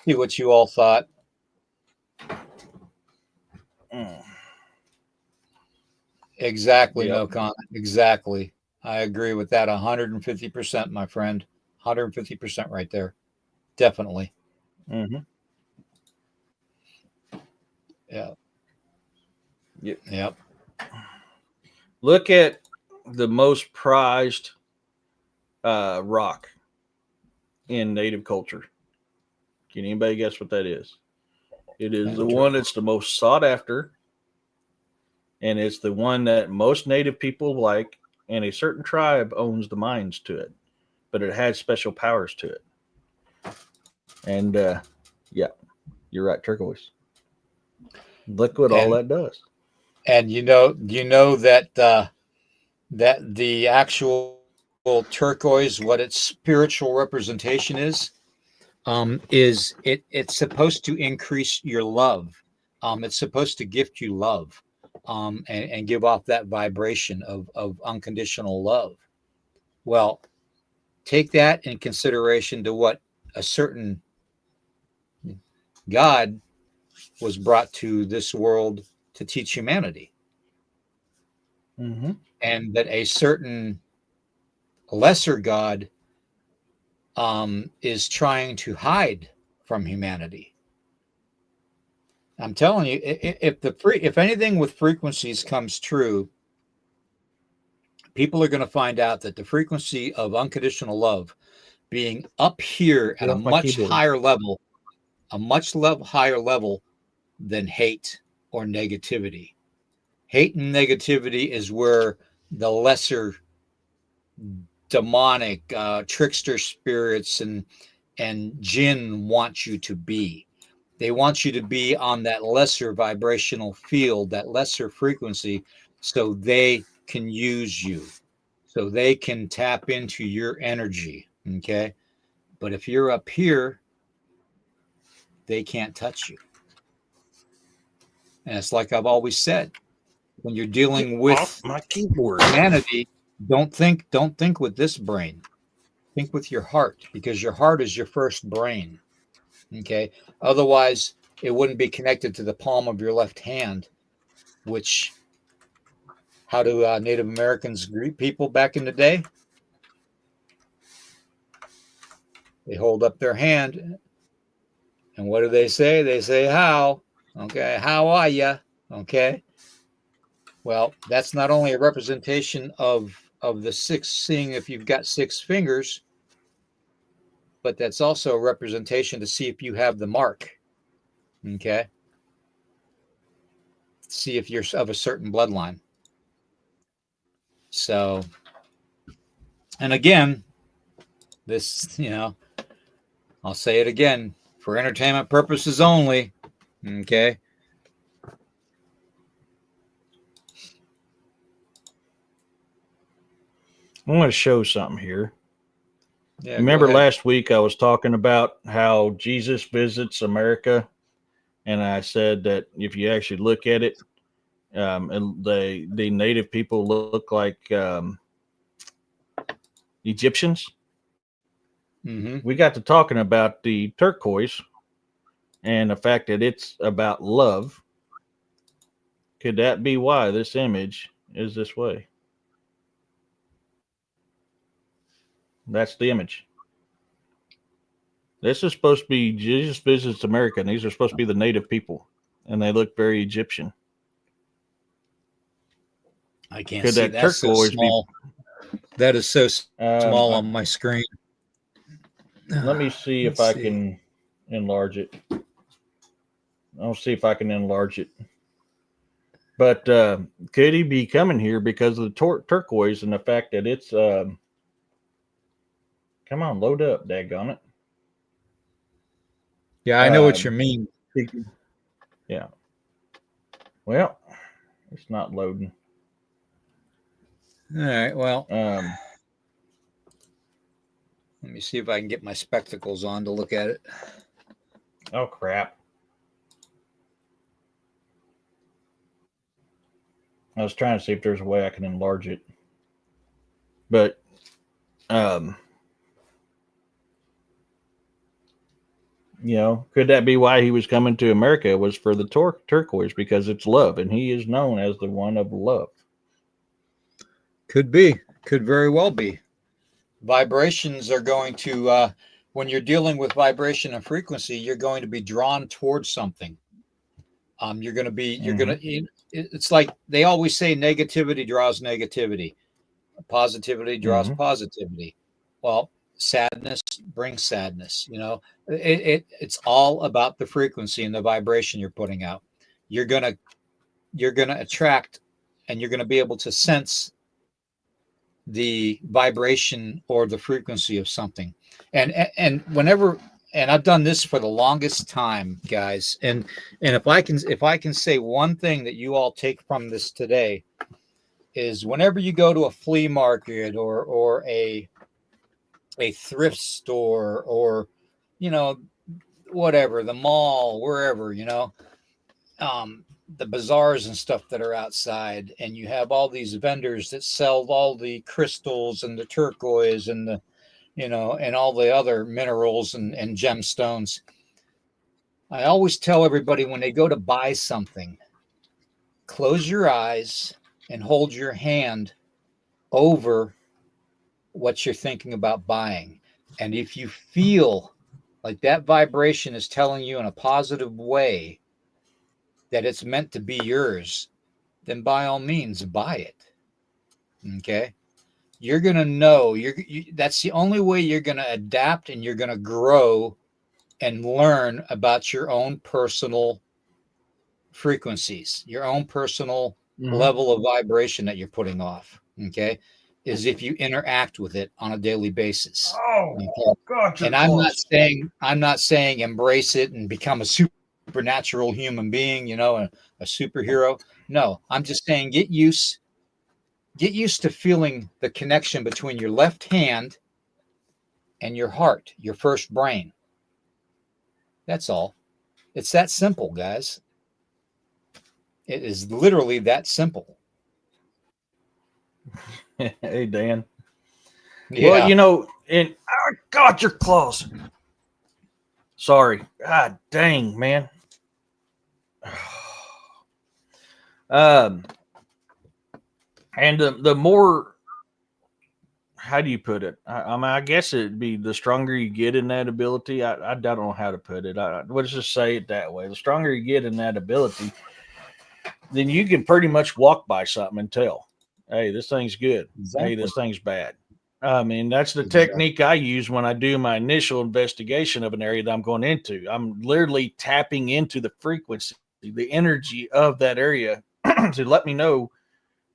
see what you all thought. Exactly, no comment. Exactly. I agree with that 150%, my friend. 150% right there. Definitely. Yeah. Yep. Look at the most prized rock in Native culture. Can anybody guess what that is? It is the one that's the most sought after, and it's the one that most Native people like, and a certain tribe owns the mines to it, but it has special powers to it. And yeah, you're right, turquoise. Look what all that does. And you know that that the actual turquoise, what its spiritual representation is it's supposed to increase your love. It's supposed to gift you love, and give off that vibration of unconditional love. Well, take that in consideration to what a certain God was brought to this world to teach humanity. And that a certain lesser God is trying to hide from humanity. I'm telling you, if anything with frequencies comes true, people are going to find out that the frequency of unconditional love being up here at Get a off my much keyboard. higher level, higher level than hate or negativity. Hate and negativity is where the lesser demonic trickster spirits and jinn want you to be. They want you to be on that lesser vibrational field, that lesser frequency, so they can use you, so they can tap into your energy. Okay. But if you're up here, they can't touch you. And it's like I've always said, when you're dealing with Off my keyboard. humanity, don't think with this brain. Think with your heart, because your heart is your first brain. Okay. Otherwise, it wouldn't be connected to the palm of your left hand, which, how do Native Americans greet people back in the day? They hold up their hand. And what do they say? They say, how? Okay. How are you? Okay. Well, that's not only a representation of the six, seeing if you've got six fingers, but that's also a representation to see if you have the mark. Okay. See if you're of a certain bloodline. So, and again, this, I'll say it again, for entertainment purposes only. Okay. I'm going to show something here. Yeah, Remember last week I was talking about how Jesus visits America, and I said that if you actually look at it, and the native people look like Egyptians. Mm-hmm. We got to talking about the turquoise and the fact that it's about love. Could that be why this image is this way? That's the image. This is supposed to be Jesus visits America, and these are supposed to be the native people, and they look very Egyptian. I can't Could see. that That's so turquoise small. That is so small I- on my screen. Let me see if I can enlarge it. I'll see if I can enlarge it. But could he be coming here because of the turquoise and the fact that it's come on, load up, daggone it. Yeah, I know what you mean. Yeah. Well, it's not loading. All right. Well, Um, let me see if I can get my spectacles on to look at it. oh crap. I was trying to see if there's a way I can enlarge it. But could that be why he was coming to America, was for the turquoise, because it's love, and he is known as the one of love. Could be. Could very well be. Vibrations are going to, when you're dealing with vibration and frequency, you're going to be drawn towards something. You're going to be, it's like they always say negativity draws negativity. Positivity draws positivity. Well, sadness brings sadness. It's all about the frequency and the vibration you're putting out. You're gonna attract, and you're gonna be able to sense the vibration or the frequency of something. And whenever, and I've done this for the longest time, guys. And if I can say one thing that you all take from this today, is whenever you go to a flea market or a thrift store, or whatever, the mall, wherever, the bazaars and stuff that are outside, and you have all these vendors that sell all the crystals and the turquoise and the and all the other minerals and gemstones. I always tell everybody, when they go to buy something, close your eyes and hold your hand over what you're thinking about buying. And if you feel like that vibration is telling you in a positive way that it's meant to be yours, then by all means buy it. Okay. you're going to know that's the only way you're going to adapt and you're going to grow and learn about your own personal frequencies, your own personal level of vibration that you're putting off. Okay. Is if you interact with it on a daily basis. Oh, okay? God, And I'm not saying embrace it and become a supernatural human being, a superhero. No, I'm just saying get used to feeling the connection between your left hand and your heart, your first brain. That's all. It's that simple, guys. It is literally that simple. Hey, Dan. Yeah. Well, and God, your claws. Sorry. God dang, man. And the more, how do you put it? I mean, I guess it'd be the stronger you get in that ability. I don't know how to put it. Let's just say it that way. The stronger you get in that ability, then you can pretty much walk by something and tell, hey, this thing's good. Exactly. Hey, this thing's bad. I mean, that's the technique I use when I do my initial investigation of an area that I'm going into. I'm literally tapping into the frequency, the energy of that area to let me know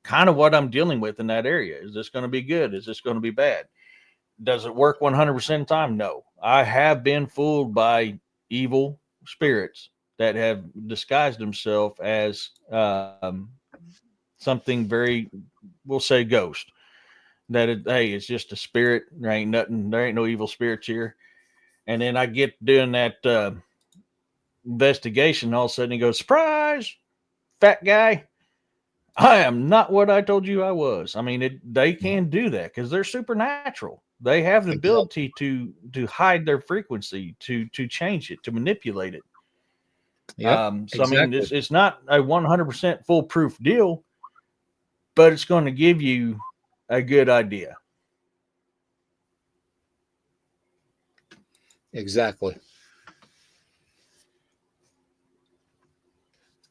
kind of what I'm dealing with in that area. Is this going to be good? Is this going to be bad? Does it work 100% of the time? No. I have been fooled by evil spirits that have disguised themselves as something very, we'll say, ghost. Hey, it's just a spirit. There ain't nothing. There ain't no evil spirits here. And then I get doing that investigation. And all of a sudden he goes, surprise, fat guy. I am not what I told you I was. I mean, they can do that because they're supernatural. They have the ability to hide their frequency, to change it, to manipulate it. Yeah. So exactly. I mean, it's not a 100% foolproof deal, but it's going to give you a good idea. Exactly.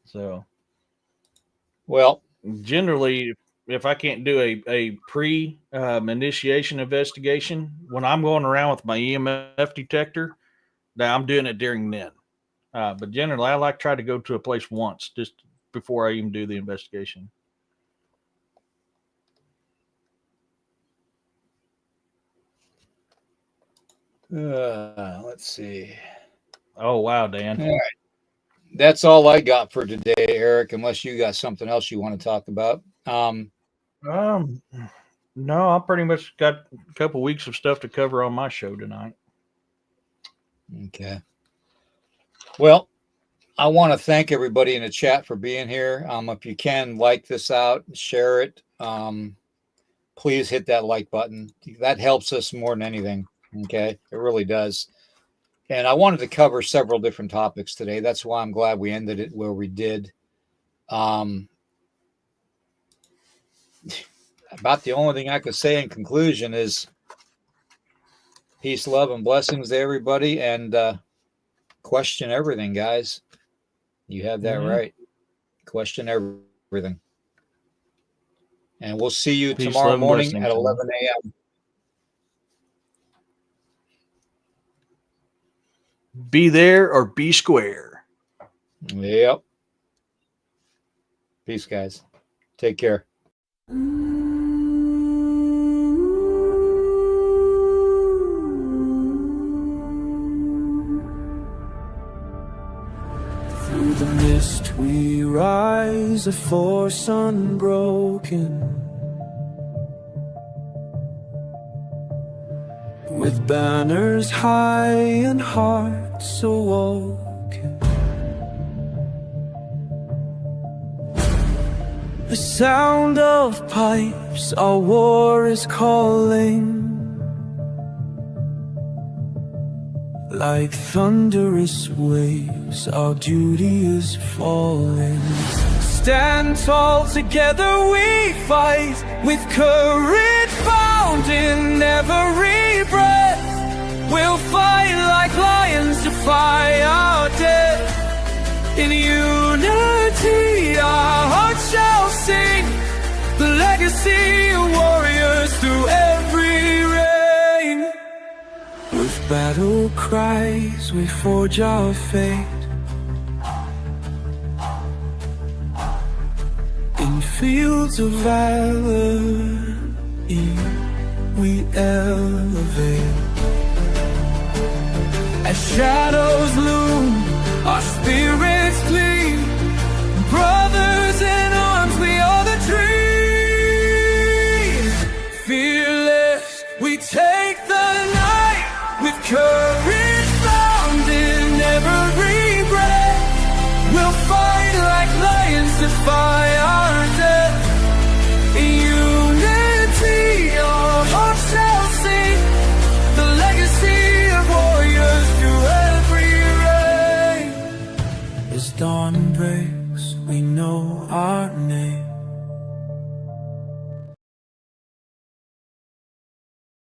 So, well, generally, if I can't do a pre-initiation investigation, when I'm going around with my EMF detector, now I'm doing it during then. But generally, I like to try to go to a place once just before I even do the investigation. Let's see. Oh, wow, Dan. All right. That's all I got for today, Eric, unless you got something else you want to talk about. No, I pretty much got a couple weeks of stuff to cover on my show tonight. Okay. Well, I want to thank everybody in the chat for being here. If you can, like this out, share it. Please hit that like button. That helps us more than anything. Okay. It really does. And I wanted to cover several different topics today. That's why I'm glad we ended it where we did. About the only thing I could say in conclusion is peace, love, and blessings to everybody. And question everything, guys. You have that right. Question everything. And we'll see you Peace, tomorrow love, morning blessings. at 11 a.m. Be there or be square. Yep. Peace, guys. Take care. Through the mist we rise, a force unbroken, with banners high and hearts awoken. The sound of pipes, our war is calling. Like thunderous waves, our duty is falling. Stand tall, together we fight, with courage found in every breath. We'll fight like lions, defy our death. In unity our hearts shall sing the legacy of warriors through battle cries, we forge our fate. In fields of valor, we elevate. As shadows loom, our spirit